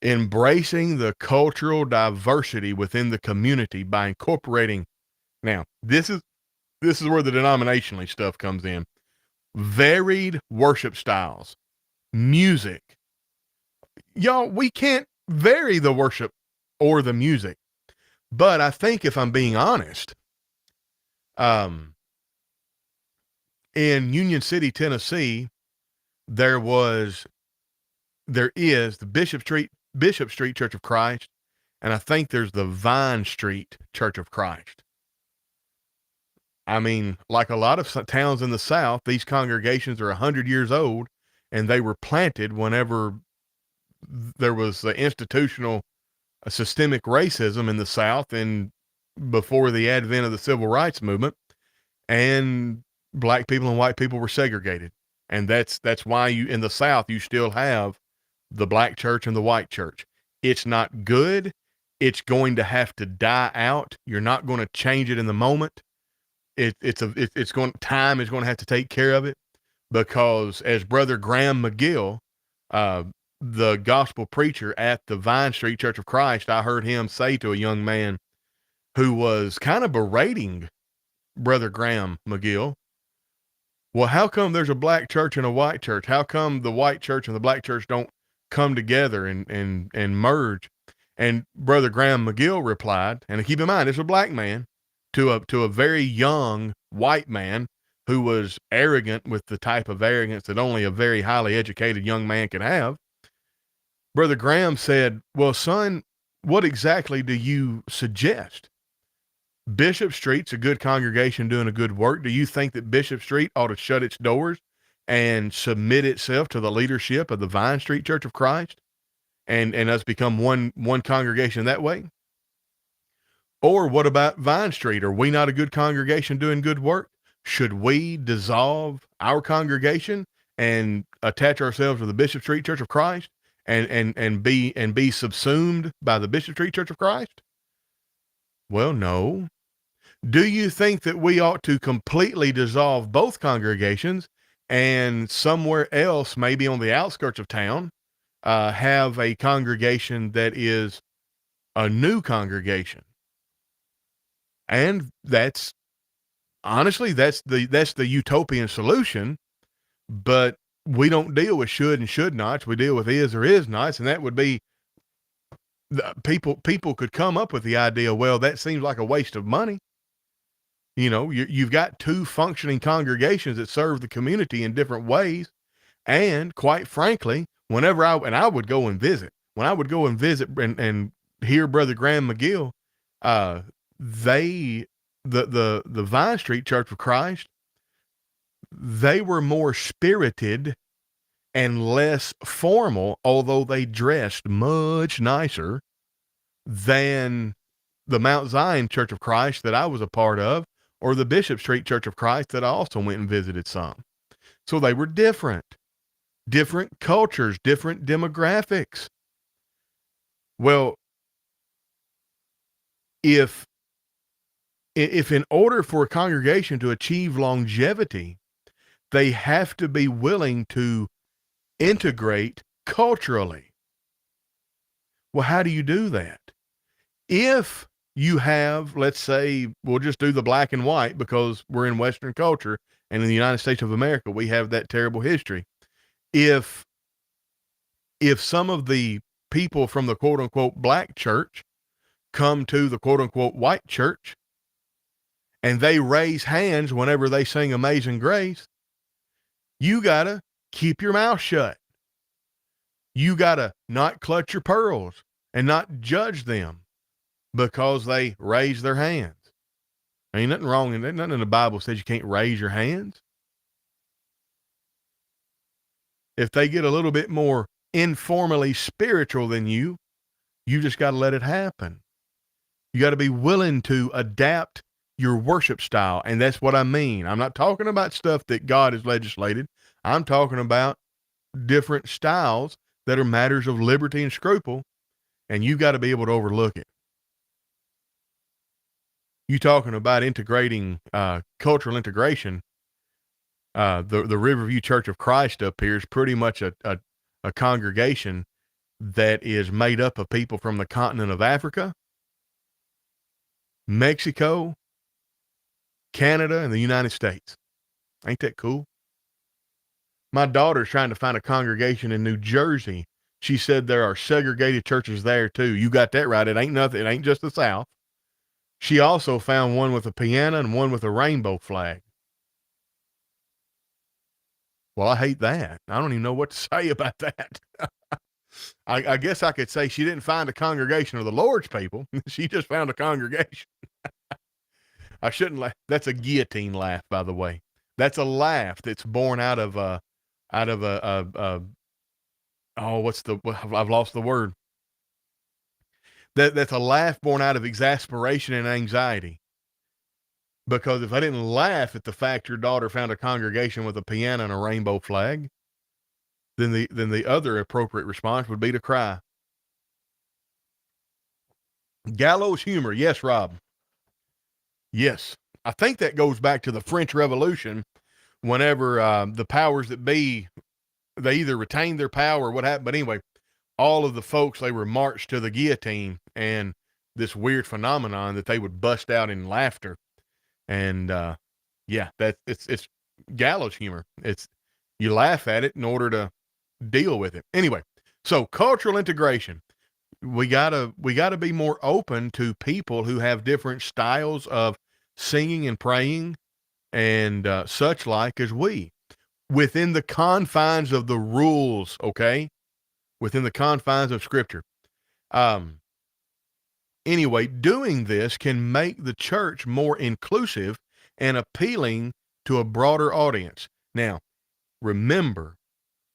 [SPEAKER 1] Embracing the cultural diversity within the community by incorporating. Now, this is where the denominationally stuff comes in. Varied worship styles, music. Y'all, we can't vary the worship or the music. But I think, if I'm being honest, in Union City, Tennessee, there is the Bishop Street Church of Christ, and I think there's the Vine Street Church of Christ. I mean, like a lot of towns in the South, these congregations are 100 years old, and they were planted whenever there was the institutional systemic racism in the South and before the advent of the civil rights movement, and black people and white people were segregated. And that's why in the South, you still have the black church and the white church. It's not good. It's going to have to die out. You're not going to change it in the moment. Time is going to have to take care of it. because as Brother Graham McGill, uh, the gospel preacher at the Vine Street Church of Christ, I heard him say to a young man who was kind of berating Brother Graham McGill, well, how come there's a black church and a white church? How come the white church and the black church don't come together and merge? And Brother Graham McGill replied, and keep in mind, it's a black man to a very young white man who was arrogant with the type of arrogance that only a very highly educated young man can have. Brother Graham said, well, son, what exactly do you suggest? Bishop Street's a good congregation doing a good work. Do you think that Bishop Street ought to shut its doors and submit itself to the leadership of the Vine Street Church of Christ and us become one congregation that way? Or what about Vine Street? Are we not a good congregation doing good work? Should we dissolve our congregation and attach ourselves to the Bishop Street Church of Christ and be subsumed by the Bishop Street Church of Christ? Well, no. Do you think that we ought to completely dissolve both congregations and somewhere else, maybe on the outskirts of town, have a congregation that is a new congregation? And that's honestly, that's the utopian solution, but we don't deal with should and should nots. We deal with is or is nots. And that would be people could come up with the idea, well, that seems like a waste of money. You know, you've got two functioning congregations that serve the community in different ways. And quite frankly, whenever I would go and visit, when I would go and visit and hear Brother Graham McGill, the Vine Street Church of Christ, they were more spirited and less formal, although they dressed much nicer than the Mount Zion Church of Christ that I was a part of, or the Bishop Street Church of Christ that I also went and visited some. So they were different cultures, different demographics. Well, if in order for a congregation to achieve longevity, they have to be willing to integrate culturally. Well, how do you do that? If you have, let's say, we'll just do the black and white because we're in Western culture, and in the United States of America, we have that terrible history. If some of the people from the quote unquote black church come to the quote unquote white church and they raise hands whenever they sing Amazing Grace, you gotta keep your mouth shut. You gotta not clutch your pearls and not judge them because they raise their hands. Ain't nothing wrong in that. Nothing in the Bible says you can't raise your hands. If they get a little bit more informally spiritual than you, you just got to let it happen. You got to be willing to adapt your worship style. And that's what I mean. I'm not talking about stuff that God has legislated. I'm talking about different styles that are matters of liberty and scruple. And you got to be able to overlook it. You talking about integrating, cultural integration. The Riverview Church of Christ up here is pretty much a congregation that is made up of people from the continent of Africa, Mexico, Canada, and the United States. Ain't that cool? My daughter's trying to find a congregation in New Jersey. She said there are segregated churches there too. You got that right. It ain't nothing. It ain't just the South. She also found one with a piano and one with a rainbow flag. Well, I hate that. I don't even know what to say about that. I guess I could say she didn't find a congregation of the Lord's people. She just found a congregation. I shouldn't laugh. That's a guillotine laugh, by the way. That's a laugh that's born out of I've lost the word. That's a laugh born out of exasperation and anxiety. Because if I didn't laugh at the fact your daughter found a congregation with a piano and a rainbow flag, then the other appropriate response would be to cry. Gallows humor. Yes, Rob. Yes. I think that goes back to the French Revolution whenever the powers that be, they either retained their power or what happened. But anyway, all of the folks, they were marched to the guillotine, and this weird phenomenon that they would bust out in laughter. And yeah, it's gallows humor. It's, you laugh at it in order to deal with it. Anyway, so cultural integration. We gotta be more open to people who have different styles of singing and praying and such like as we, within the confines of the rules, okay? Within the confines of Scripture. Anyway, doing this can make the church more inclusive and appealing to a broader audience. Now, remember,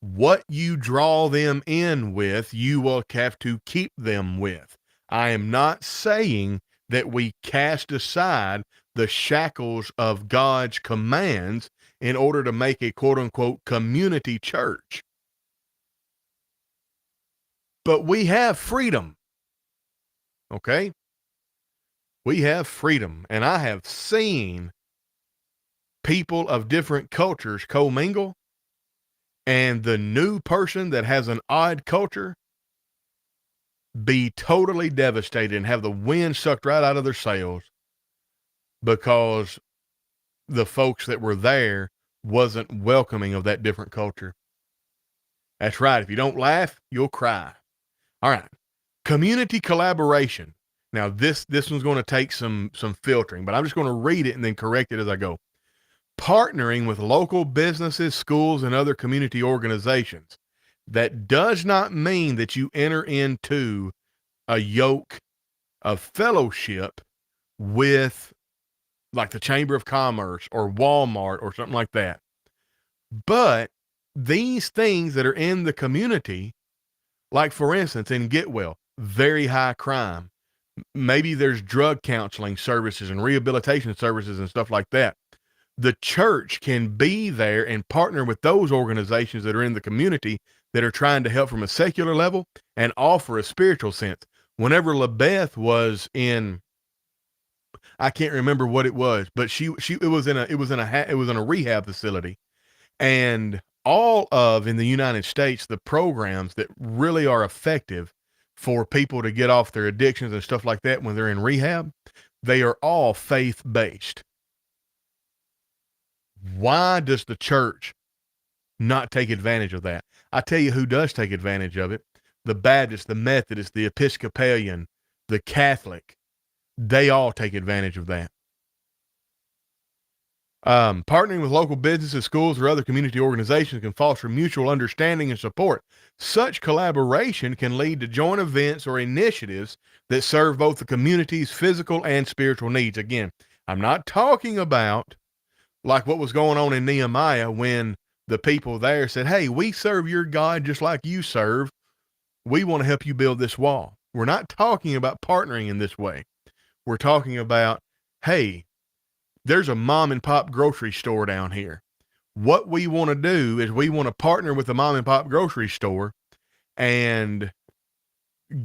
[SPEAKER 1] what you draw them in with, you will have to keep them with. I am not saying that we cast aside the shackles of God's commands in order to make a quote unquote community church. But we have freedom. Okay? We have freedom. And I have seen people of different cultures commingle, and the new person that has an odd culture be totally devastated and have the wind sucked right out of their sails because the folks that were there wasn't welcoming of that different culture. That's right. If you don't laugh, you'll cry. All right. Community collaboration. Now this one's going to take some filtering, but I'm just going to read it and then correct it as I go. Partnering with local businesses, schools, and other community organizations. That does not mean that you enter into a yoke of fellowship with like the Chamber of Commerce or Walmart or something like that. But these things that are in the community, like for instance, in Getwell, very high crime. Maybe there's drug counseling services and rehabilitation services and stuff like that. The church can be there and partner with those organizations that are in the community that are trying to help from a secular level and offer a spiritual sense. Whenever LaBeth was in, I can't remember what it was, but it was in a rehab facility, and all of in the United States, the programs that really are effective for people to get off their addictions and stuff like that when they're in rehab, they are all faith-based. Why does the church not take advantage of that? I tell you who does take advantage of it. The Baptist, the Methodist, the Episcopalian, the Catholic, they all take advantage of that. Partnering with local businesses, schools, or other community organizations can foster mutual understanding and support. Such collaboration can lead to joint events or initiatives that serve both the community's physical and spiritual needs. Again, I'm not talking about like what was going on in Nehemiah when the people there said, hey, we serve your God just like you serve. We want to help you build this wall. We're not talking about partnering in this way. We're talking about, hey, there's a mom and pop grocery store down here. What we want to do is we want to partner with the mom and pop grocery store and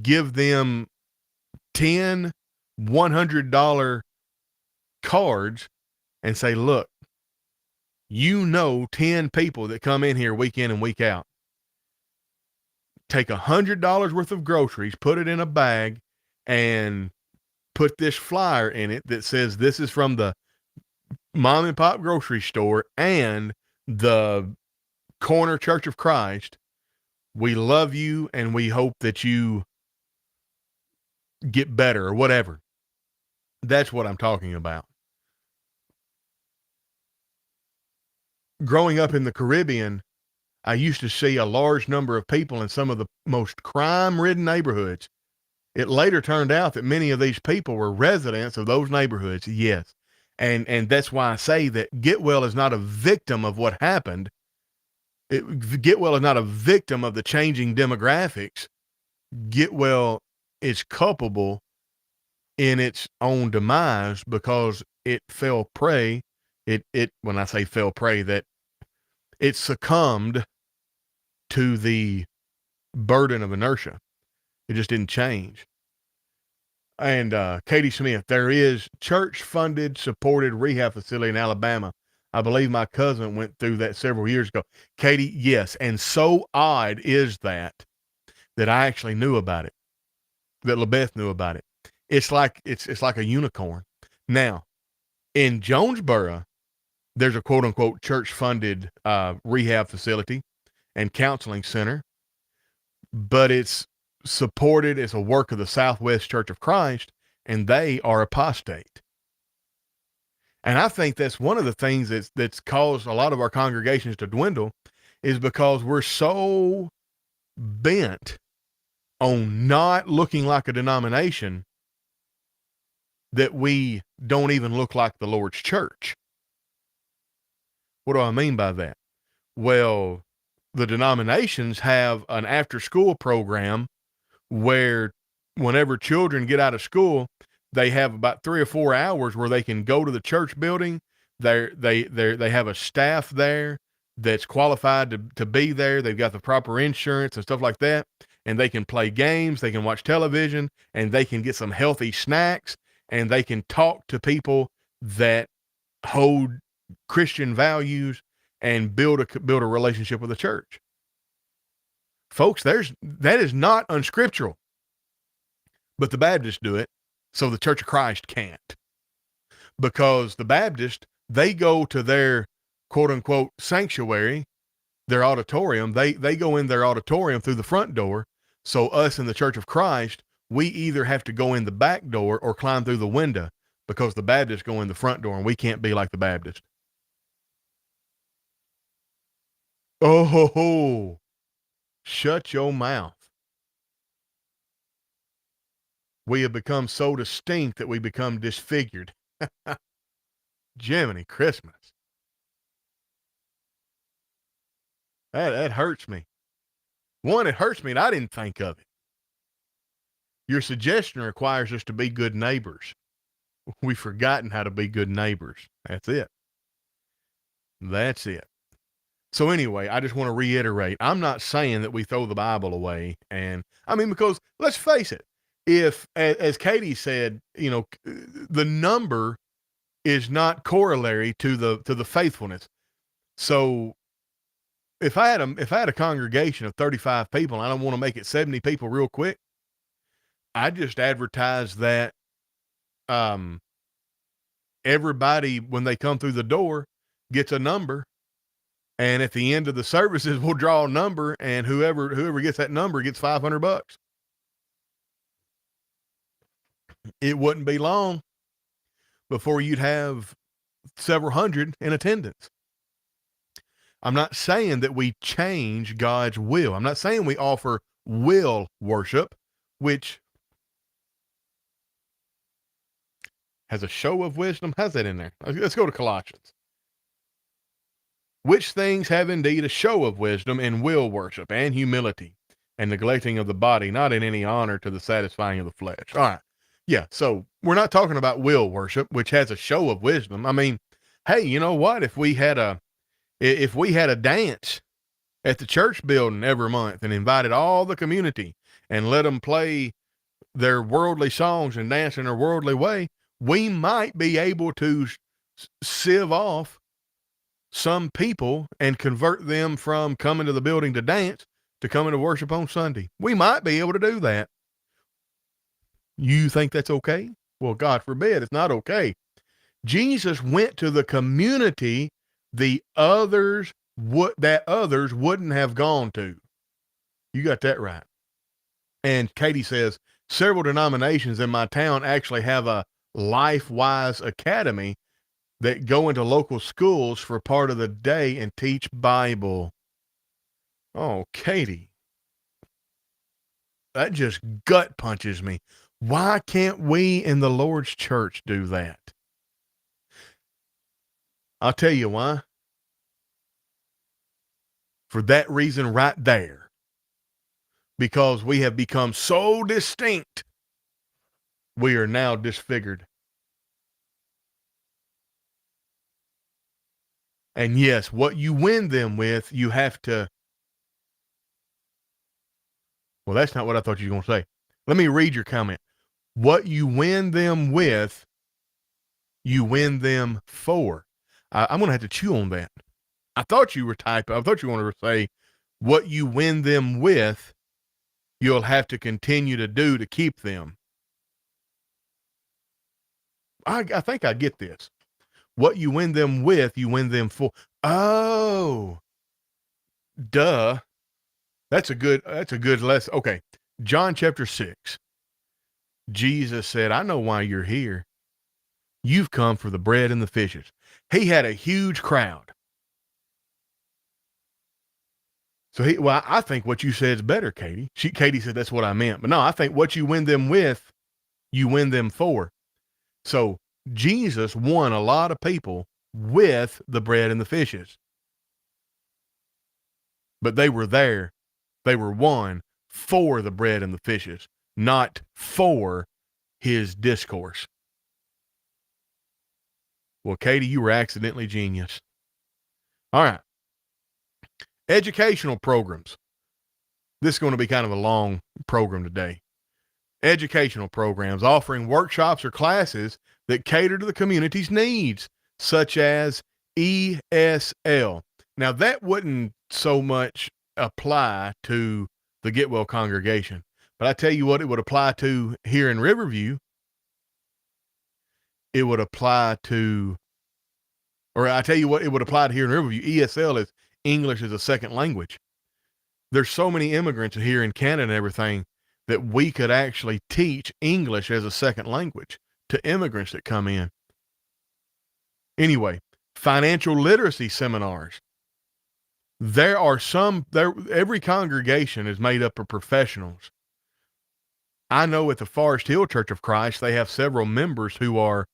[SPEAKER 1] give them 10 $100 cards and say, look, 10 people that come in here week in and week out. Take $100 worth of groceries, put it in a bag, and put this flyer in it that says this is from the mom and pop grocery store and the corner Church of Christ. We love you and we hope that you get better or whatever. That's what I'm talking about. Growing up in the Caribbean, I used to see a large number of people in some of the most crime-ridden neighborhoods. It later turned out that many of these people were residents of those neighborhoods. Yes. And that's why I say that Getwell is not a victim of what happened. Getwell is not a victim of the changing demographics. Getwell is culpable in its own demise because it fell prey. When I say fell prey, that it succumbed to the burden of inertia. It just didn't change. And Katie Smith, there is church-funded, supported rehab facility in Alabama. I believe my cousin went through that several years ago. Katie, yes. And so odd is that I actually knew about it, that LaBeth knew about it. It's like a unicorn. Now, in Jonesboro, there's a quote unquote church funded rehab facility and counseling center, but it's supported as a work of the Southwest Church of Christ, and they are apostate. And I think that's one of the things that's caused a lot of our congregations to dwindle, is because we're so bent on not looking like a denomination that we don't even look like the Lord's church. What do I mean by that? Well, the denominations have an after-school program where whenever children get out of school, they have about 3 or 4 hours where they can go to the church building. They have a staff there that's qualified to be there. They've got the proper insurance and stuff like that. And they can play games, they can watch television, and they can get some healthy snacks, and they can talk to people that hold Christian values and build a relationship with the church. Folks, that is not unscriptural, but the Baptists do it, so the Church of Christ can't. Because the Baptists, they go to their quote unquote sanctuary, their auditorium, they go in their auditorium through the front door. So us in the Church of Christ, we either have to go in the back door or climb through the window, because the Baptists go in the front door and we can't be like the Baptist. Oh, ho, ho. Shut your mouth. We have become so distinct that we become disfigured. Jiminy Christmas. That hurts me. One, it hurts me and I didn't think of it. Your suggestion requires us to be good neighbors. We've forgotten how to be good neighbors. That's it. That's it. So anyway, I just want to reiterate, I'm not saying that we throw the Bible away. And I mean, because let's face it, if, as Katie said, the number is not corollary to the faithfulness. So if I had a congregation of 35 people, and I don't want to make it 70 people real quick, I just advertise that everybody, when they come through the door, gets a number. And at the end of the services, we'll draw a number, and whoever gets that number gets $500. It wouldn't be long before you'd have several hundred in attendance. I'm not saying that we change God's will. I'm not saying we offer will worship, which has a show of wisdom. How's that in there? Let's go to Colossians. Which things have indeed a show of wisdom and will worship and humility and neglecting of the body, not in any honor to the satisfying of the flesh. All right. Yeah. So we're not talking about will worship, which has a show of wisdom. I mean, hey, you know what? If we had a dance at the church building every month and invited all the community and let them play their worldly songs and dance in their worldly way, we might be able to sieve off some people and convert them from coming to the building to dance to coming to worship on Sunday. We might be able to do that. You think that's okay? Well, God forbid, it's not okay. Jesus went to the community that others wouldn't have gone to. You got that right. And Katie says, several denominations in my town actually have a LifeWise Academy that go into local schools for part of the day and teach Bible. Oh, Katie, that just gut punches me. Why can't we in the Lord's church do that? I'll tell you why. For that reason right there. Because we have become so distinct, we are now disfigured. And yes, what you win them with, you have to. Well, that's not what I thought you were going to say. Let me read your comment. What you win them with, you win them for. I'm going to have to chew on that. I thought you were typing. I thought you wanted to say, what you win them with, you'll have to continue to do to keep them. I think I get this. What you win them with, you win them for. Oh, duh. That's a good lesson. Okay. John chapter 6. Jesus said, I know why you're here. You've come for the bread and the fishes. He had a huge crowd. So I think what you said is better, Katie. Katie said that's what I meant. But no, I think what you win them with, you win them for. So Jesus won a lot of people with the bread and the fishes. But they were there. They were won for the bread and the fishes, not for his discourse. Well, Katie, you were accidentally genius. All right. Educational programs. This is going to be kind of a long program today. Educational programs offering workshops or classes that cater to the community's needs, such as ESL. Now, that wouldn't so much apply to the Getwell congregation, but I tell you what it would apply to here in Riverview. It would apply to, or I tell you what it would apply to here in Riverview. ESL is English as a second language. There's so many immigrants here in Canada and everything that we could actually teach English as a second language to immigrants that come in. Anyway, financial literacy seminars. Every congregation is made up of professionals. I know at the Forest Hill Church of Christ, they have several members who are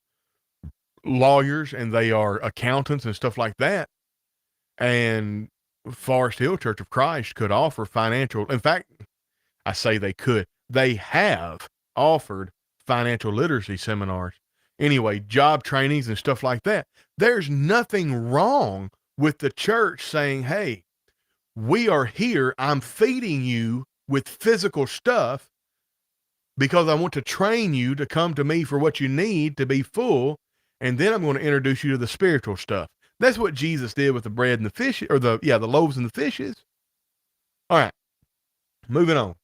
[SPEAKER 1] lawyers and they are accountants and stuff like that. And Forest Hill Church of Christ could offer financial, in fact, I say they could, they have offered financial literacy seminars. Anyway, job trainings and stuff like that. There's nothing wrong with the church saying, hey, we are here. I'm feeding you with physical stuff because I want to train you to come to me for what you need to be full. And then I'm going to introduce you to the spiritual stuff. That's what Jesus did with the bread and the fish, or the loaves and the fishes. All right, moving on.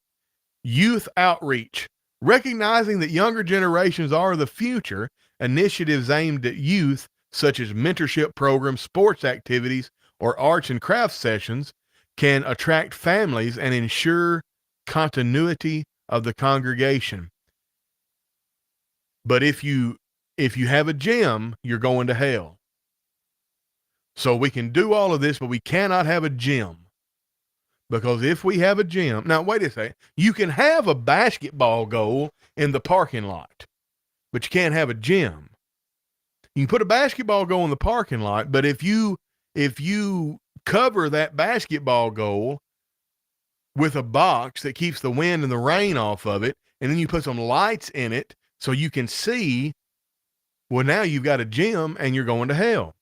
[SPEAKER 1] Youth outreach. Recognizing that younger generations are the future, initiatives aimed at youth, such as mentorship programs, sports activities, or arts and crafts sessions, can attract families and ensure continuity of the congregation. But if you have a gym, you're going to hell. So we can do all of this, but we cannot have a gym. Because if we have a gym, now wait a second, you can have a basketball goal in the parking lot, but you can't have a gym. You can put a basketball goal in the parking lot, but if you cover that basketball goal with a box that keeps the wind and the rain off of it, and then you put some lights in it so you can see, well, now you've got a gym and you're going to hell.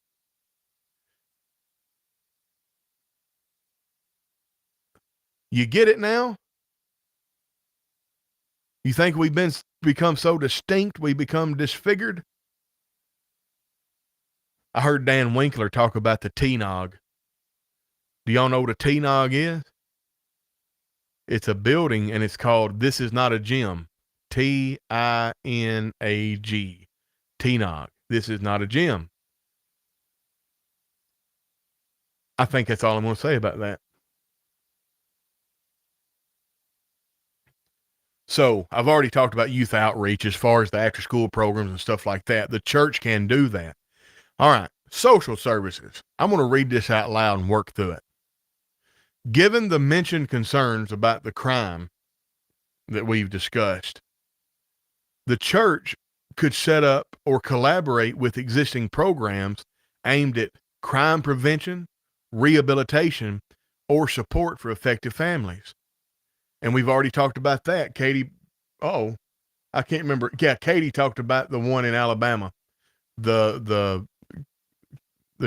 [SPEAKER 1] You get it now? You think we've become so distinct, we become disfigured? I heard Dan Winkler talk about the T-Nog. Do y'all know what a T-Nog is? It's a building, and it's called This Is Not a Gym. T-I-N-A-G. T-Nog. This is not a gym. I think that's all I'm going to say about that. So I've already talked about youth outreach as far as the after school programs and stuff like that. The church can do that. All right. Social services. I'm going to read this out loud and work through it. Given the mentioned concerns about the crime that we've discussed, the church could set up or collaborate with existing programs aimed at crime prevention, rehabilitation, or support for effective families. And we've already talked about that. Katie, I can't remember. Yeah, Katie talked about the one in Alabama, the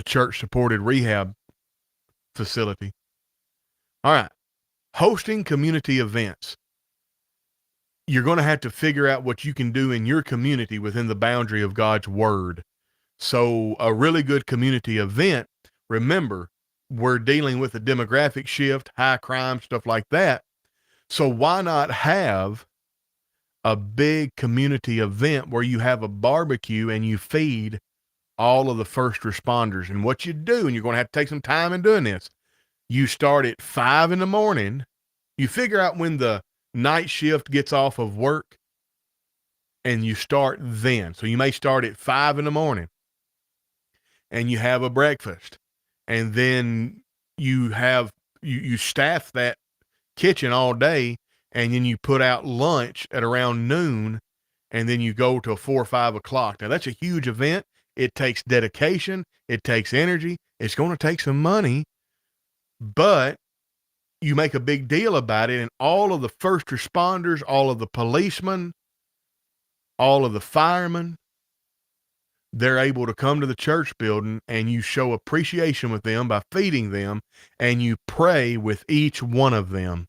[SPEAKER 1] church supported rehab facility. All right. Hosting community events. You're going to have to figure out what you can do in your community within the boundary of God's word. So a really good community event, remember, we're dealing with a demographic shift, high crime, stuff like that. So why not have a big community event where you have a barbecue and you feed all of the first responders? And what you do, and you're going to have to take some time in doing this, you start at 5 in the morning. You figure out when the night shift gets off of work and you start then. So you may start at 5 in the morning and you have a breakfast, and then you staff that kitchen all day, and then you put out lunch at around noon, and then you go till 4 or 5 o'clock. Now that's a huge event. It takes dedication. It takes energy. It's going to take some money, but you make a big deal about it, and all of the first responders, all of the policemen, all of the firemen, they're able to come to the church building, and you show appreciation with them by feeding them, and you pray with each one of them.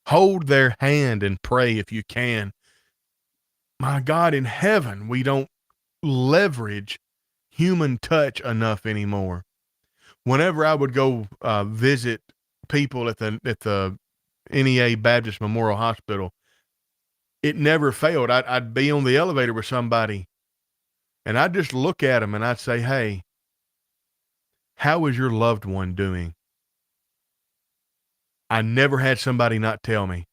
[SPEAKER 1] Hold their hand and pray if you can. My God in heaven, we don't leverage human touch enough anymore. Whenever I would go visit people at the NEA Baptist Memorial Hospital, it never failed. I'd be on the elevator with somebody, and I'd just look at them and I'd say, "Hey, how is your loved one doing?" I never had somebody not tell me.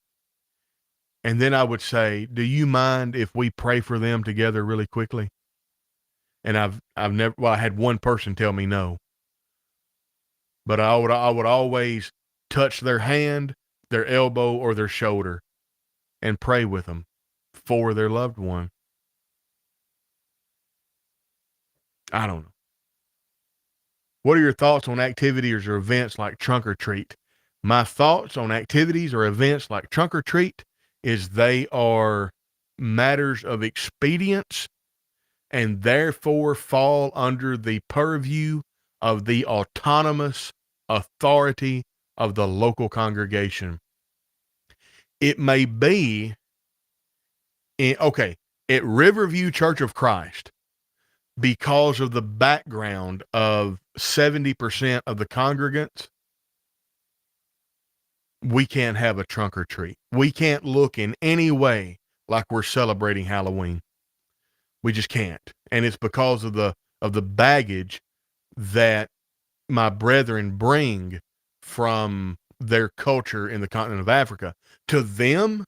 [SPEAKER 1] And then I would say, "Do you mind if we pray for them together really quickly?" And I've never, well, I had one person tell me no, but I would always touch their hand, their elbow, or their shoulder and pray with them for their loved one. I don't know. What are your thoughts on activities or events like trunk or treat? My thoughts on activities or events like trunk or treat is they are matters of expedience and therefore fall under the purview of the autonomous authority of the local congregation. It may be at Riverview Church of Christ, because of the background of 70% of the congregants, we can't have a trunk or treat. We can't look in any way like we're celebrating Halloween. We just can't. And it's because of the baggage that my brethren bring from their culture in the continent of Africa. To them,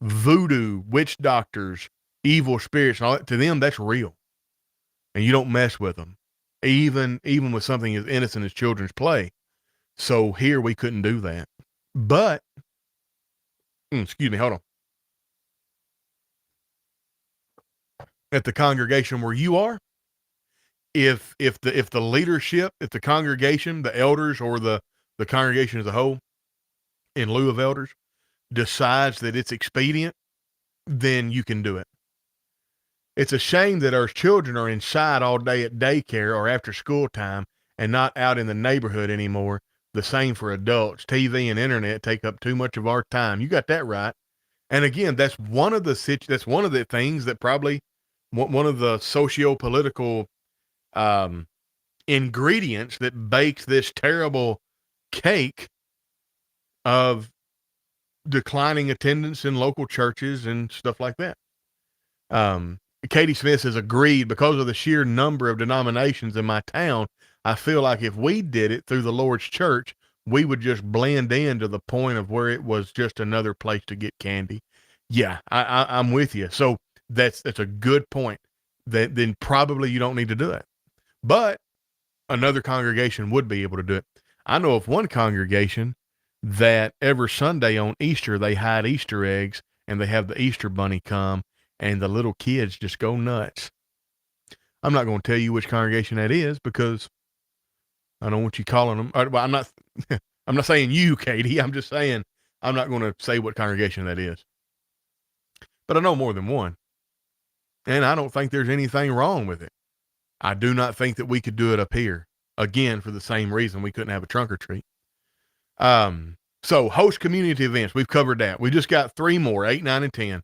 [SPEAKER 1] voodoo, witch doctors, evil spirits, and all that, to them, that's real. And you don't mess with them, even with something as innocent as children's play. So here we couldn't do that. But, excuse me, hold on. At the congregation where you are, if the leadership, if the congregation, the elders, or the congregation as a whole, in lieu of elders, decides that it's expedient, then you can do it. It's a shame that our children are inside all day at daycare or after school time and not out in the neighborhood anymore. The same for adults. TV and internet take up too much of our time. You got that right. And again, that's one of the things that probably one of the socio-political ingredients that bakes this terrible cake of declining attendance in local churches and stuff like that. Katie Smith has agreed, because of the sheer number of denominations in my town, I feel like if we did it through the Lord's church, we would just blend in to the point of where it was just another place to get candy. Yeah, I'm with you. So that's a good point. Then probably you don't need to do it. But another congregation would be able to do it. I know of one congregation that every Sunday on Easter, they hide Easter eggs and they have the Easter bunny come, and the little kids just go nuts. I'm not going to tell you which congregation that is because I don't want you calling them. Well, I'm not saying you, Katie. I'm just saying I'm not going to say what congregation that is. But I know more than one. And I don't think there's anything wrong with it. I do not think that we could do it up here. Again, for the same reason we couldn't have a trunk or treat. So host community events. We've covered that. We just got 3 more, 8, 9, and 10.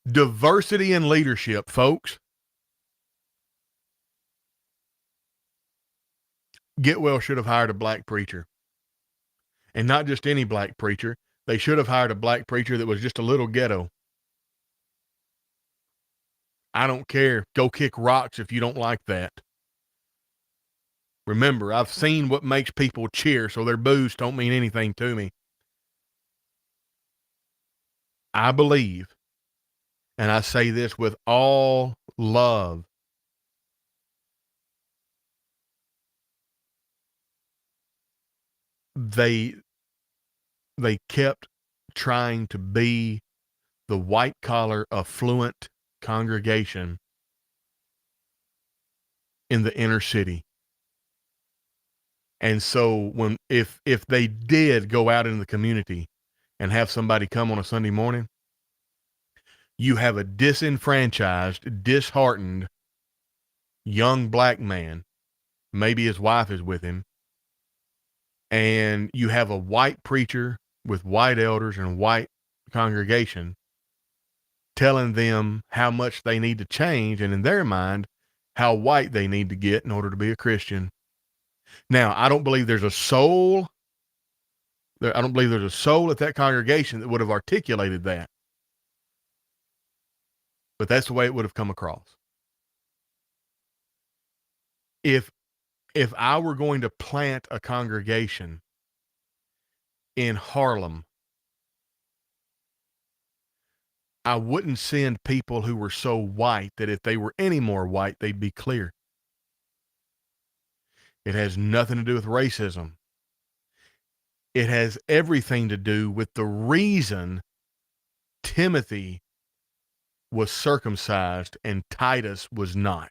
[SPEAKER 1] Diversity in leadership, folks. Getwell should have hired a black preacher. And not just any black preacher. They should have hired a black preacher that was just a little ghetto. I don't care. Go kick rocks if you don't like that. Remember, I've seen what makes people cheer, so their boos don't mean anything to me. I believe, and I say this with all love, they kept trying to be the white collar affluent congregation in the inner city. And so if they did go out in the community and have somebody come on a Sunday morning, you have a disenfranchised, disheartened young black man, maybe his wife is with him, and you have a white preacher with white elders and white congregation telling them how much they need to change, and in their mind, how white they need to get in order to be a Christian. Now, I don't believe there's a soul. I don't believe there's a soul at that congregation that would have articulated that. But that's the way it would have come across. If I were going to plant a congregation in Harlem, I wouldn't send people who were so white that if they were any more white, they'd be clear. It has nothing to do with racism. It has everything to do with the reason Timothy was circumcised and Titus was not.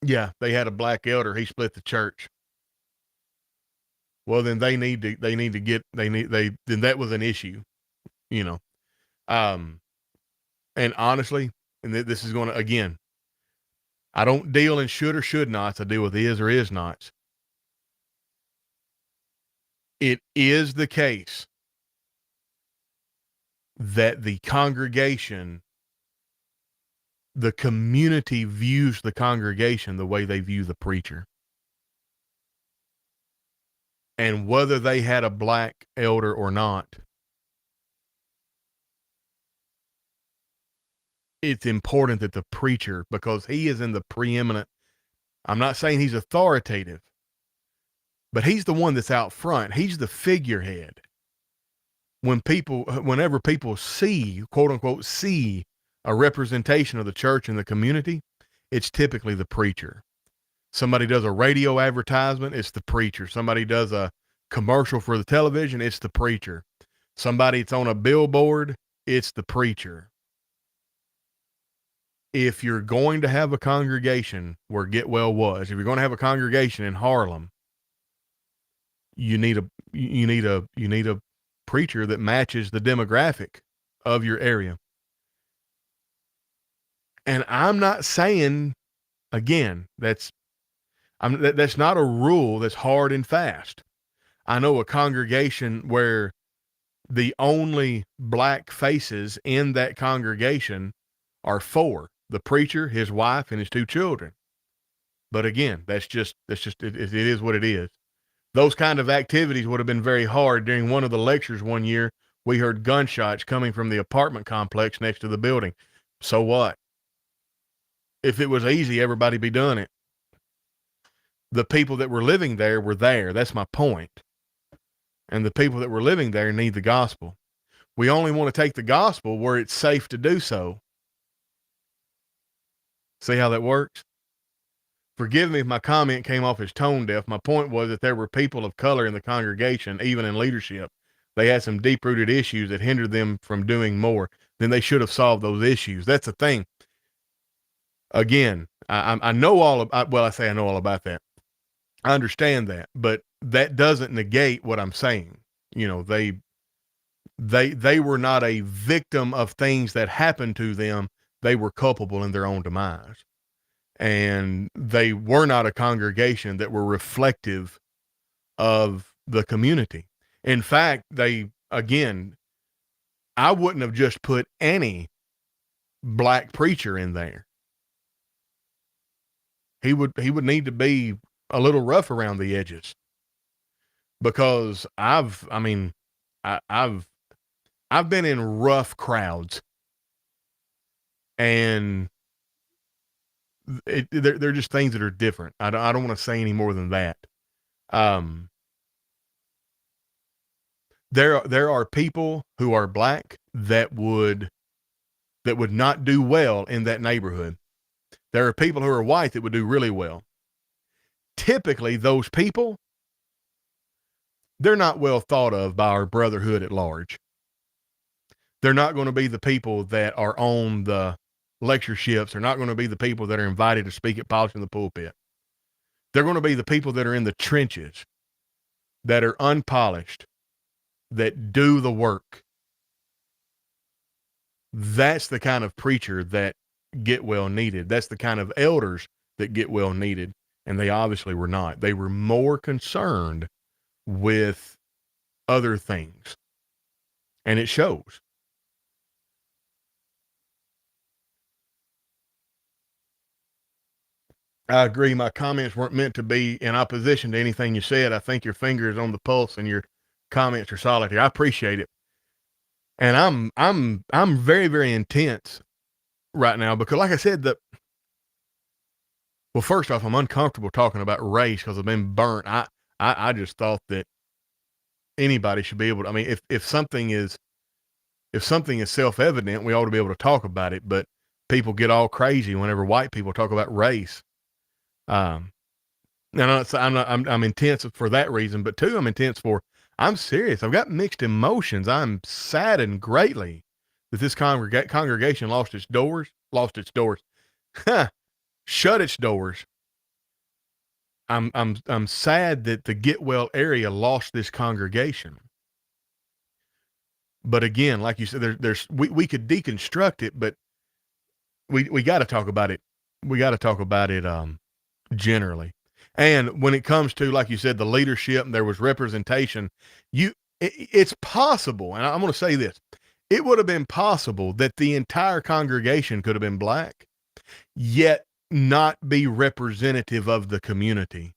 [SPEAKER 1] Yeah, they had a black elder. He split the church. Well, then then that was an issue, you know. And honestly, and this is going to, again, I don't deal in should or should nots. I deal with is or is nots. It is the case that the congregation, the community views the congregation the way they view the preacher. And whether they had a black elder or not, it's important that the preacher, because he is in the preeminent, I'm not saying he's authoritative, but he's the one that's out front. He's the figurehead. Whenever people see, quote unquote, see a representation of the church in the community, it's typically the preacher. Somebody does a radio advertisement, it's the preacher. Somebody does a commercial for the television, it's the preacher. Somebody's on a billboard, it's the preacher. If you're going to have a congregation where Getwell was, if you're going to have a congregation in Harlem, you need a preacher that matches the demographic of your area. And I'm not saying, again, that's not a rule that's hard and fast. I know a congregation where the only black faces in that congregation are four: the preacher, his wife, and his two children. But again, it is what it is. Those kind of activities would have been very hard. During one of the lectures one year, we heard gunshots coming from the apartment complex next to the building. So what? If it was easy, everybody'd be doing it. The people that were living there were there. That's my point. And the people that were living there need the gospel. We only want to take the gospel where it's safe to do so. See how that works? Forgive me if my comment came off as tone deaf. My point was that there were people of color in the congregation, even in leadership. They had some deep-rooted issues that hindered them from doing more. Then they should have solved those issues. That's the thing. Again, I know all about, well, I say I know all about that. I understand that, but that doesn't negate what I'm saying. You know, they were not a victim of things that happened to them. They were culpable in their own demise. And they were not a congregation that were reflective of the community. In fact, again, I wouldn't have just put any black preacher in there. He would need to be a little rough around the edges, because I've been in rough crowds, and they're just things that are different. I don't want to say any more than that. There are people who are black that would not do well in that neighborhood. There are people who are white that would do really well. Typically, those people, they're not well thought of by our brotherhood at large. They're not going to be the people that are on the lectureships. They're not going to be the people that are invited to speak at Polishing the Pulpit. They're going to be the people that are in the trenches, that are unpolished, that do the work. That's the kind of preacher that Getwell needed. That's the kind of elders that Getwell needed. And they obviously were not. They were more concerned with other things. And it shows. I agree. My comments weren't meant to be in opposition to anything you said. I think your finger is on the pulse and your comments are solid here. I appreciate it. And I'm very, very intense right now because, like I said, well, first off, I'm uncomfortable talking about race because I've been burnt. I just thought that anybody should be able to, I mean, if something is self-evident, we ought to be able to talk about it, but people get all crazy whenever white people talk about race. I'm intense for that reason, but two, I'm intense for, I'm serious. I've got mixed emotions. I'm saddened greatly that this congregation lost its doors, shut its doors. I'm sad that the Getwell area lost this congregation. But again, like you said, we could deconstruct it, but we got to talk about it. We got to talk about it generally. And when it comes to, like you said, the leadership, there was representation. It's possible, and I'm going to say this: it would have been possible that the entire congregation could have been black, yet not be representative of the community.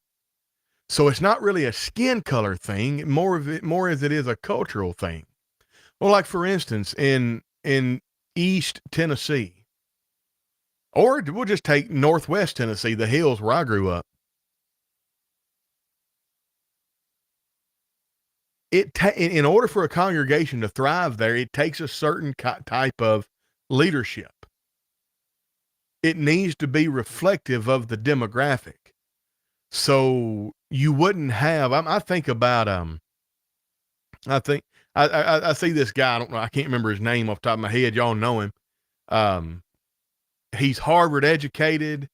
[SPEAKER 1] So it's not really a skin color thing, more as it is a cultural thing. Well, like for instance, in East Tennessee, or we'll just take Northwest Tennessee, the hills where I grew up. In order for a congregation to thrive there, it takes a certain type of leadership. It needs to be reflective of the demographic. So you wouldn't have, I think about, I see this guy, I don't know, I can't remember his name off the top of my head. Y'all know him. He's Harvard educated.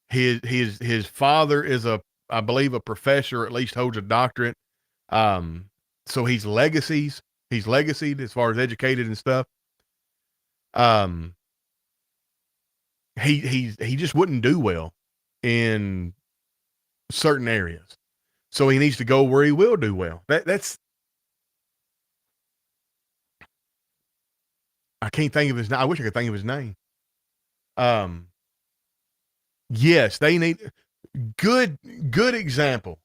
[SPEAKER 1] His father is I believe a professor, or at least holds a doctorate. So he's legacied as far as educated and stuff. He just wouldn't do well in certain areas. So he needs to go where he will do well. That's, I can't think of his name. I wish I could think of his name. Yes, they need good example.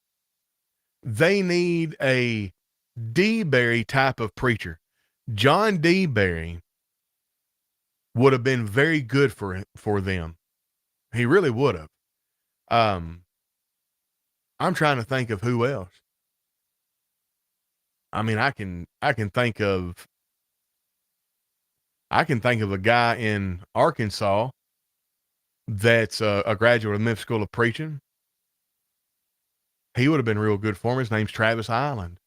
[SPEAKER 1] They need a D. Berry type of preacher. John D. Berry would have been very good for them. He really would have. I'm trying to think of who else. I mean, I can think of a guy in Arkansas that's a graduate of Memphis School of Preaching. He would have been real good for him. His name's Travis Island.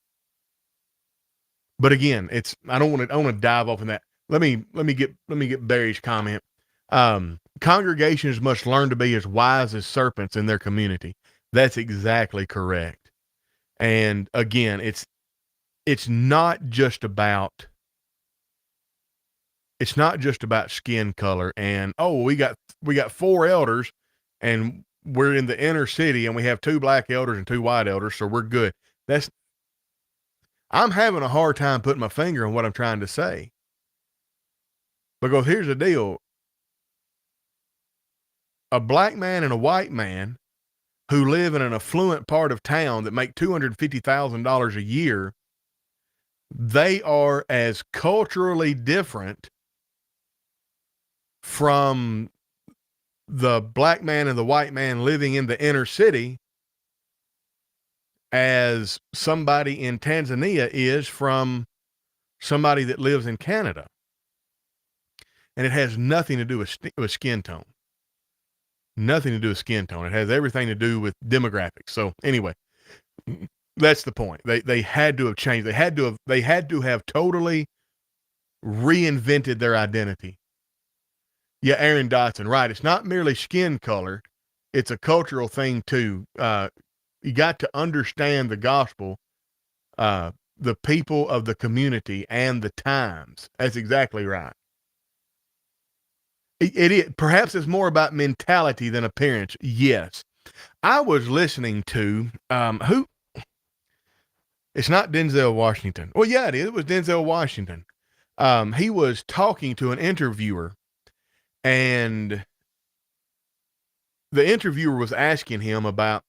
[SPEAKER 1] But again, I want to dive off in that. Let me get Barry's comment. Congregations must learn to be as wise as serpents in their community. That's exactly correct. And again, it's not just about skin color and, oh, we got 4 elders and we're in the inner city and we have 2 black elders and 2 white elders, so we're good. I'm having a hard time putting my finger on what I'm trying to say. Because here's the deal. A black man and a white man who live in an affluent part of town that make $250,000 a year, they are as culturally different from the black man and the white man living in the inner city as somebody in Tanzania is from somebody that lives in Canada. And it has nothing to do with skin tone. Nothing to do with skin tone. It has everything to do with demographics. So anyway, that's the point. They had to have changed. They had to have totally reinvented their identity. Yeah, Aaron Dotson, right. It's not merely skin color. It's a cultural thing too. You got to understand the gospel, the people of the community and the times. That's exactly right. Perhaps it's more about mentality than appearance. Yes. I was listening to, who, it's not Denzel Washington. Well, yeah, it is. It was Denzel Washington. He was talking to an interviewer, and the interviewer was asking him about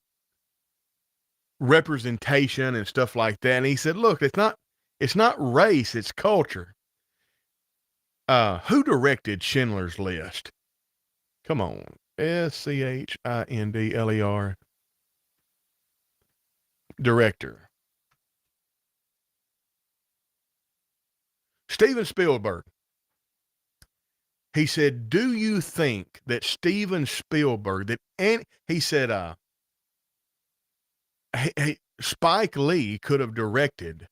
[SPEAKER 1] representation and stuff like that. And he said, look, it's not race, it's culture. Who directed Schindler's List? Come on. S-C-H-I-N-D-L-E-R. Director. Steven Spielberg. He said, do you think that Steven Spielberg, he said, Spike Lee could have directed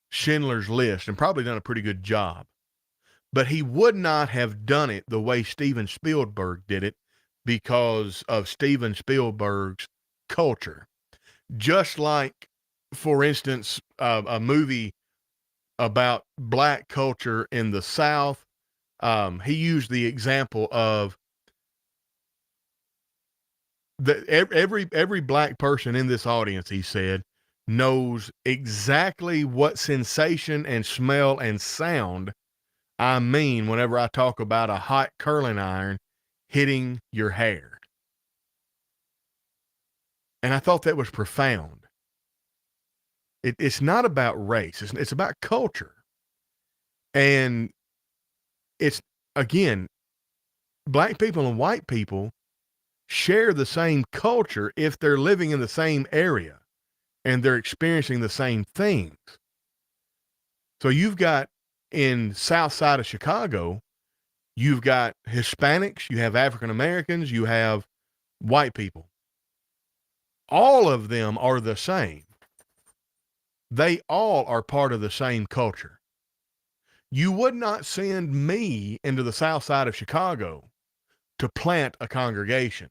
[SPEAKER 1] Schindler's List and probably done a pretty good job, but he would not have done it the way Steven Spielberg did it because of Steven Spielberg's culture. Just like, for instance, a movie about black culture in the South, he used the example of every black person in this audience, he said, knows exactly what sensation and smell and sound I mean whenever I talk about a hot curling iron hitting your hair. And I thought that was profound. It's not about race. It's about culture. And it's, again, black people and white people share the same culture if they're living in the same area and they're experiencing the same things. So you've got in south side of Chicago, you've got Hispanics, you have African Americans, you have white people. All of them are the same. They all are part of the same culture. You would not send me into the south side of Chicago to plant a congregation.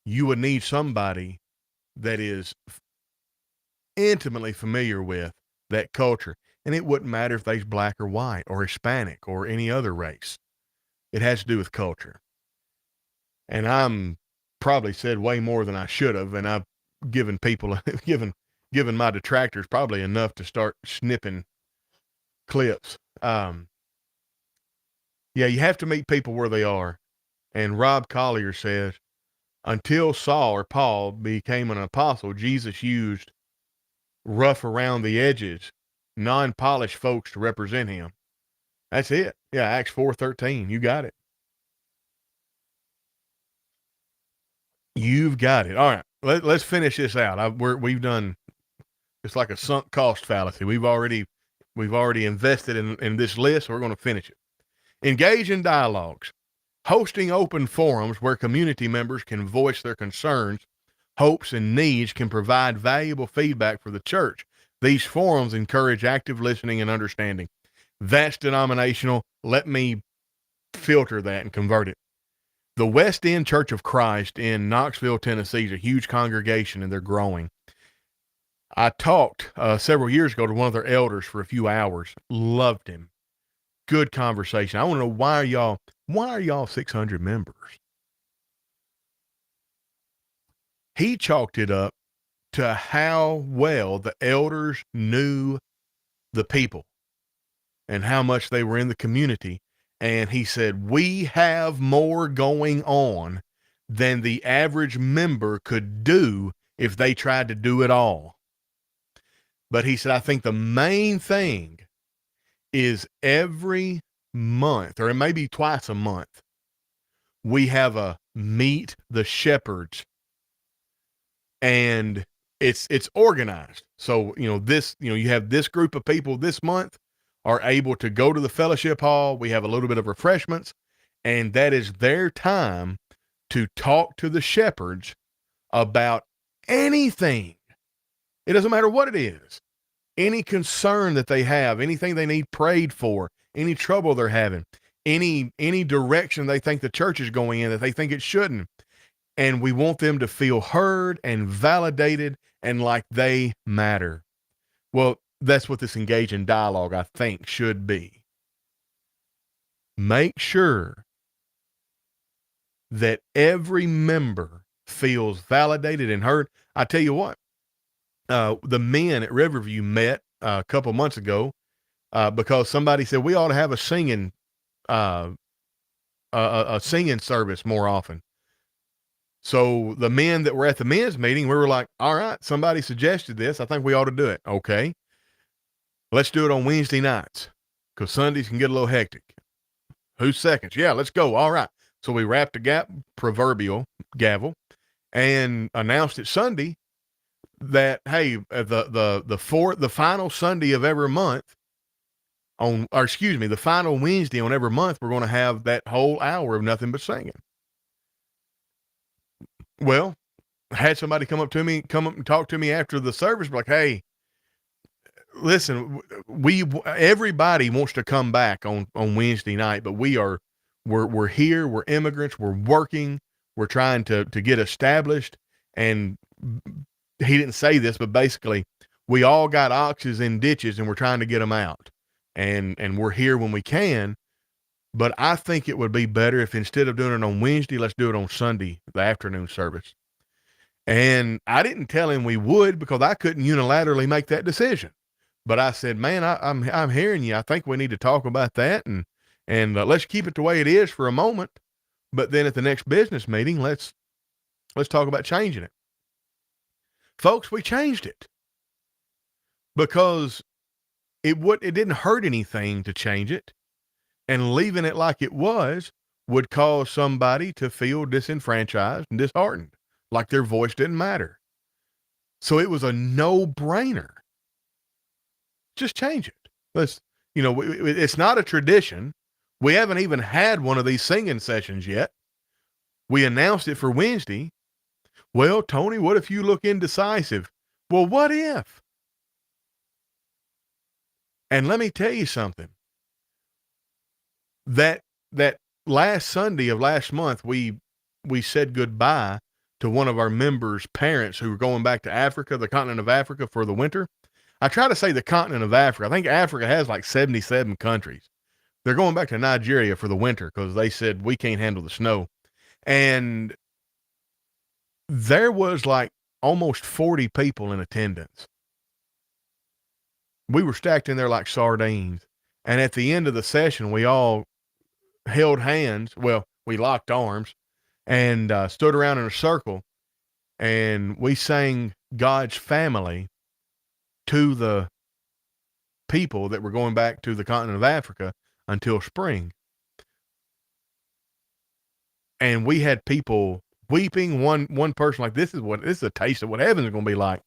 [SPEAKER 1] You would need somebody that is intimately familiar with that culture. And it wouldn't matter if they's black or white or Hispanic or any other race. It has to do with culture. And I'm probably said way more than I should have. And I've given people, given my detractors probably enough to start snipping clips. Yeah, you have to meet people where they are. And Rob Collier says, until Saul or Paul became an apostle, Jesus used rough around the edges, non-polished folks to represent him. That's it. Yeah, Acts 4:13. You got it. You've got it. All right, let's finish this out. We've done. It's like a sunk cost fallacy. We've already invested in this list, so we're going to finish it. Engage in dialogues. Hosting open forums where community members can voice their concerns, hopes, and needs can provide valuable feedback for the church. These forums encourage active listening and understanding. That's denominational. Let me filter that and convert it. The West End Church of Christ in Knoxville, Tennessee is a huge congregation, and they're growing. I talked several years ago to one of their elders for a few hours. Loved him. Good conversation. I want to know why are y'all 600 members? He chalked it up to how well the elders knew the people. and how much they were in the community. And he said, we have more going on than the average member could do if they tried to do it all. But he said, I think the main thing is every month, or it may be twice a month, we have a meet the shepherds, and it's organized. So, you have this group of people this month are able to go to the fellowship hall. We have a little bit of refreshments, and that is their time to talk to the shepherds about anything. It doesn't matter what it is. Any concern that they have, anything they need prayed for, any trouble they're having, any direction they think the church is going in that they think it shouldn't. And we want them to feel heard and validated and like they matter. Well, that's what this engaging dialogue, I think, should be. Make sure that every member feels validated and heard. I tell you what, the men at Riverview met a couple months ago because somebody said we ought to have a singing service more often. So the men that were at the men's meeting, we were like, all right, somebody suggested this. I think we ought to do it. Okay. Let's do it on Wednesday nights because Sundays can get a little hectic. Who's seconds? Yeah, let's go. All right. So we wrapped the proverbial gavel and announced it Sunday that, hey, the final Sunday of every month the final Wednesday on every month, we're going to have that whole hour of nothing but singing. Well, I had somebody come up and talk to me after the service, like, hey, listen, everybody wants to come back on Wednesday night, but we're here, we're immigrants, we're working, we're trying to get established. And he didn't say this, but basically we all got oxes in ditches and we're trying to get them out. And we're here when we can. But I think it would be better if instead of doing it on Wednesday, let's do it on Sunday, the afternoon service. And I didn't tell him we would because I couldn't unilaterally make that decision. But I said, man, I'm hearing you. I think we need to talk about that and let's keep it the way it is for a moment. But then at the next business meeting, let's talk about changing it. Folks, we changed it because it didn't hurt anything to change it. And leaving it like it was would cause somebody to feel disenfranchised and disheartened, like their voice didn't matter. So it was a no-brainer. Just change it. It's not a tradition. We haven't even had one of these singing sessions yet. We announced it for Wednesday. Well, Tony, what if you look indecisive? Well, what if? And let me tell you something. That last Sunday of last month, we said goodbye to one of our members' parents who were going back to Africa, the continent of Africa, for the winter. I try to say the continent of Africa. I think Africa has like 77 countries. They're going back to Nigeria for the winter because they said we can't handle the snow. And there was like almost 40 people in attendance. We were stacked in there like sardines. And at the end of the session, we all held hands. Well, we locked arms and stood around in a circle, and we sang God's family to the people that were going back to the continent of Africa until spring. And we had people weeping. One person like, this is a taste of what heaven is going to be like.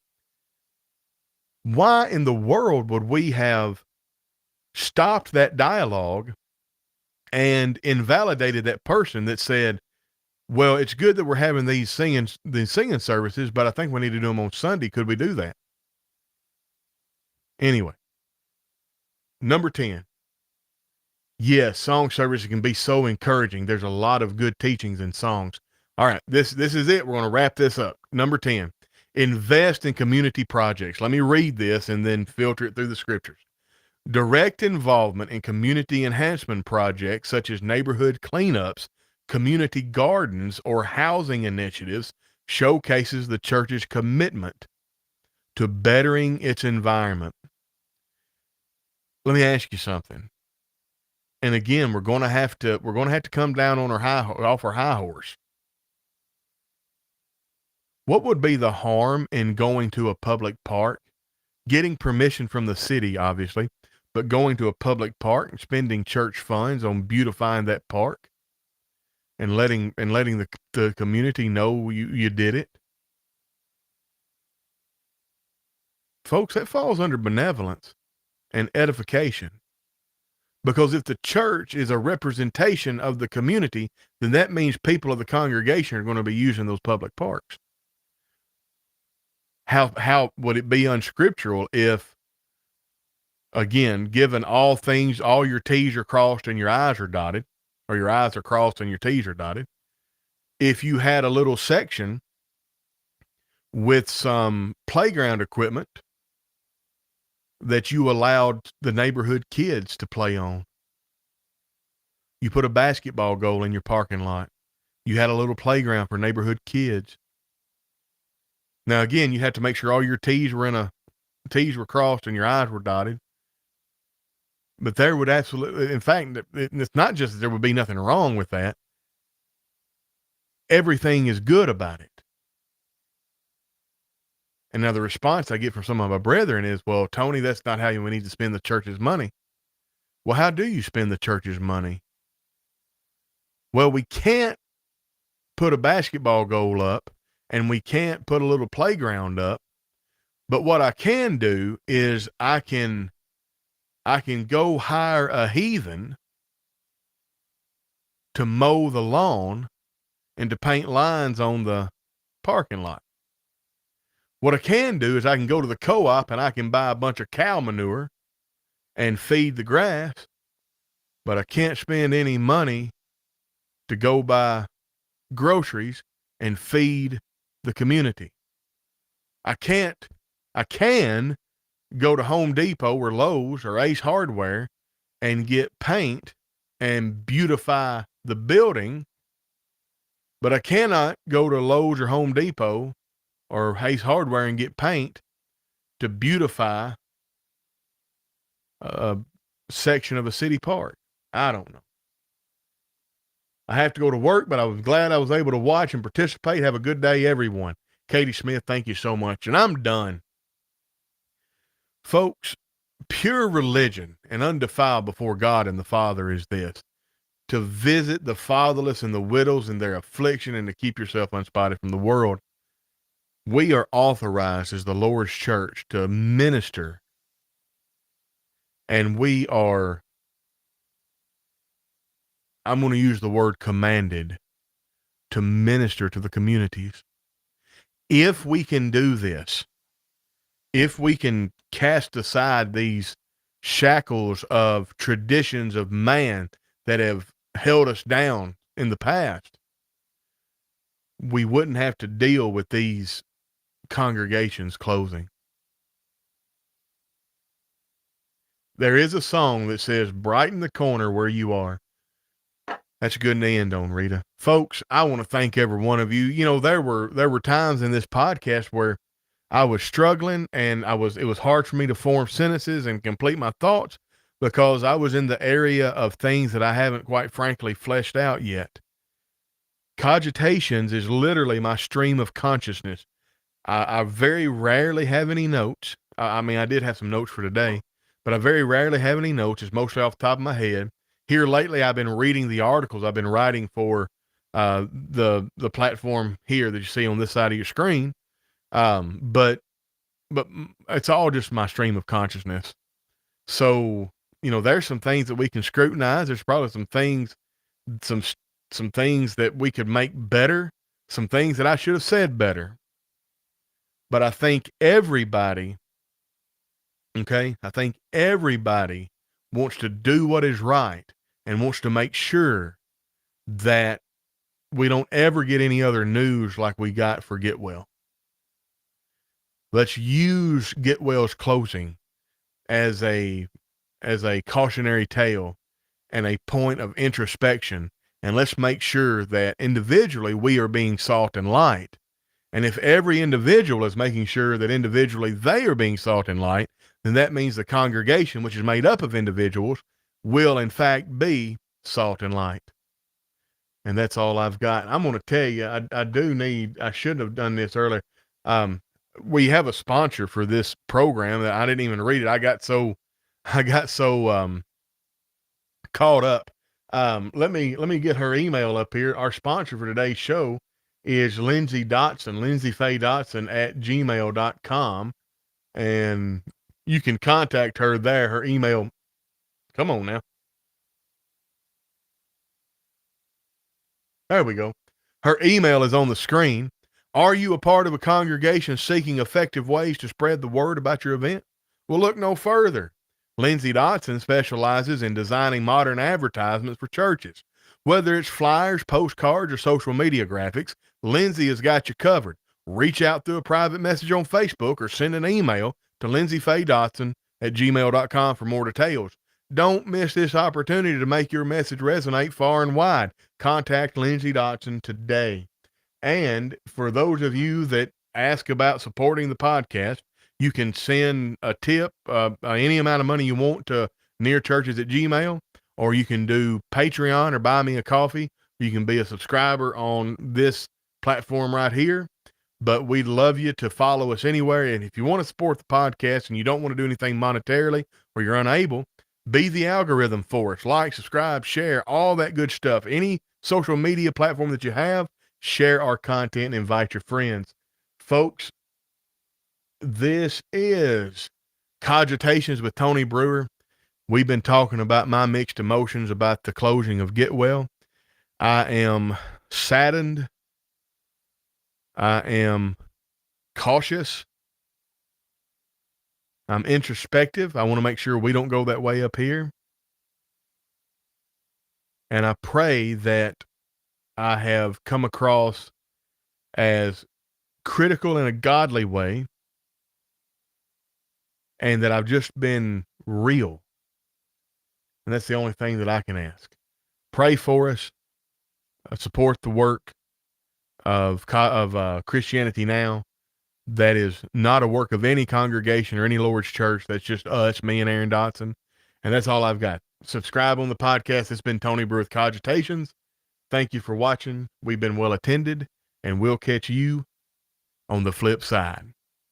[SPEAKER 1] Why in the world would we have stopped that dialogue and invalidated that person that said, well, it's good that we're having these singing services, but I think we need to do them on Sunday. Could we do that? Anyway, number 10. Yes, song services can be so encouraging. There's a lot of good teachings in songs. All right, this is it. We're going to wrap this up. Number 10, invest in community projects. Let me read this and then filter it through the scriptures. Direct involvement in community enhancement projects such as neighborhood cleanups, community gardens, or housing initiatives showcases the church's commitment to bettering its environment. Let me ask you something. And again, we're going to have to come down on off our high horse. What would be the harm in going to a public park, getting permission from the city, obviously, but going to a public park and spending church funds on beautifying that park and letting the community know you did it? Folks, that falls under benevolence and edification. Because if the church is a representation of the community, then that means people of the congregation are going to be using those public parks. How would it be unscriptural if, again, given all things, all your T's are crossed and your I's are dotted, or your I's are crossed and your T's are dotted, if you had a little section with some playground equipment that you allowed the neighborhood kids to play on? You put a basketball goal in your parking lot. You had a little playground for neighborhood kids. Now, again, you have to make sure all your T's were crossed and your I's were dotted. But there would absolutely, in fact, it's not just that there would be nothing wrong with that. Everything is good about it. And now the response I get from some of my brethren is, well, Tony, that's not how we need to spend the church's money. Well, how do you spend the church's money? Well, we can't put a basketball goal up and we can't put a little playground up. But what I can do is I can go hire a heathen to mow the lawn and to paint lines on the parking lot. What I can do is I can go to the co-op and I can buy a bunch of cow manure and feed the grass, but I can't spend any money to go buy groceries and feed the community. I can go to Home Depot or Lowe's or Ace Hardware and get paint and beautify the building, but I cannot go to Lowe's or Home Depot or Ace Hardware and get paint to beautify a section of a city park. I don't know. I have to go to work, but I was glad I was able to watch and participate. Have a good day, everyone. Katie Smith, thank you so much. And I'm done. Folks, pure religion and undefiled before God and the Father is this: to visit the fatherless and the widows in their affliction and to keep yourself unspotted from the world. We are authorized as the Lord's church to minister, and we are, I'm going to use the word commanded, to minister to the communities. If we can do this, if we can cast aside these shackles of traditions of man that have held us down in the past, we wouldn't have to deal with these congregations closing. There is a song that says, brighten the corner where you are. That's a good to end on, Rita. Folks, I want to thank every one of you. You know, there were times in this podcast where I was struggling and it was hard for me to form sentences and complete my thoughts because I was in the area of things that I haven't quite frankly fleshed out yet. Cogitations is literally my stream of consciousness. I very rarely have any notes. I mean, I did have some notes for today, but I very rarely have any notes. It's mostly off the top of my head. Here lately, I've been reading the articles I've been writing for the platform here that you see on this side of your screen. But it's all just my stream of consciousness. So, you know, there's some things that we can scrutinize. There's probably some things that we could make better, some things that I should have said better. But I think everybody wants to do what is right and wants to make sure that we don't ever get any other news like we got for Getwell. Let's use Getwell's closing as a cautionary tale and a point of introspection. And let's make sure that individually we are being salt and light. And if every individual is making sure that individually they are being salt and light, then that means the congregation, which is made up of individuals, will in fact be salt and light. And that's all I've got. I'm going to tell you, I should have done this earlier. We have a sponsor for this program that I didn't even read it. I got so caught up. Let me get her email up here. Our sponsor for today's show is Lindsay Dotson, Lindsay Faye Dotson at gmail.com. And you can contact her there. Her email, come on now. There we go. Her email is on the screen. Are you a part of a congregation seeking effective ways to spread the word about your event? Well, look no further. Lindsay Dotson specializes in designing modern advertisements for churches. Whether it's flyers, postcards, or social media graphics, Lindsay has got you covered. Reach out through a private message on Facebook or send an email to lindsayfaydotson at gmail.com for more details. Don't miss this opportunity to make your message resonate far and wide. Contact Lindsay Dotson today. And for those of you that ask about supporting the podcast, you can send a tip, any amount of money you want to nearchurches at Gmail, or you can do Patreon or buy me a coffee. You can be a subscriber on this platform right here. But we'd love you to follow us anywhere. And if you want to support the podcast and you don't want to do anything monetarily or you're unable, be the algorithm for us. Like, subscribe, share, all that good stuff. Any social media platform that you have, share our content and invite your friends. Folks, this is Cogitations with Tony Brewer. We've been talking about my mixed emotions about the closing of Getwell. I am saddened. I am cautious. I'm introspective. I want to make sure we don't go that way up here. And I pray that I have come across as critical in a godly way, and that I've just been real. And that's the only thing that I can ask. Pray for us. Support the work of Christianity Now. That is not a work of any congregation or any Lord's church. That's just us, me and Aaron Dotson. And that's all I've got. Subscribe on the podcast. It's been Tony Brewer with Cogitations. Thank you for watching. We've been well attended, and we'll catch you on the flip side.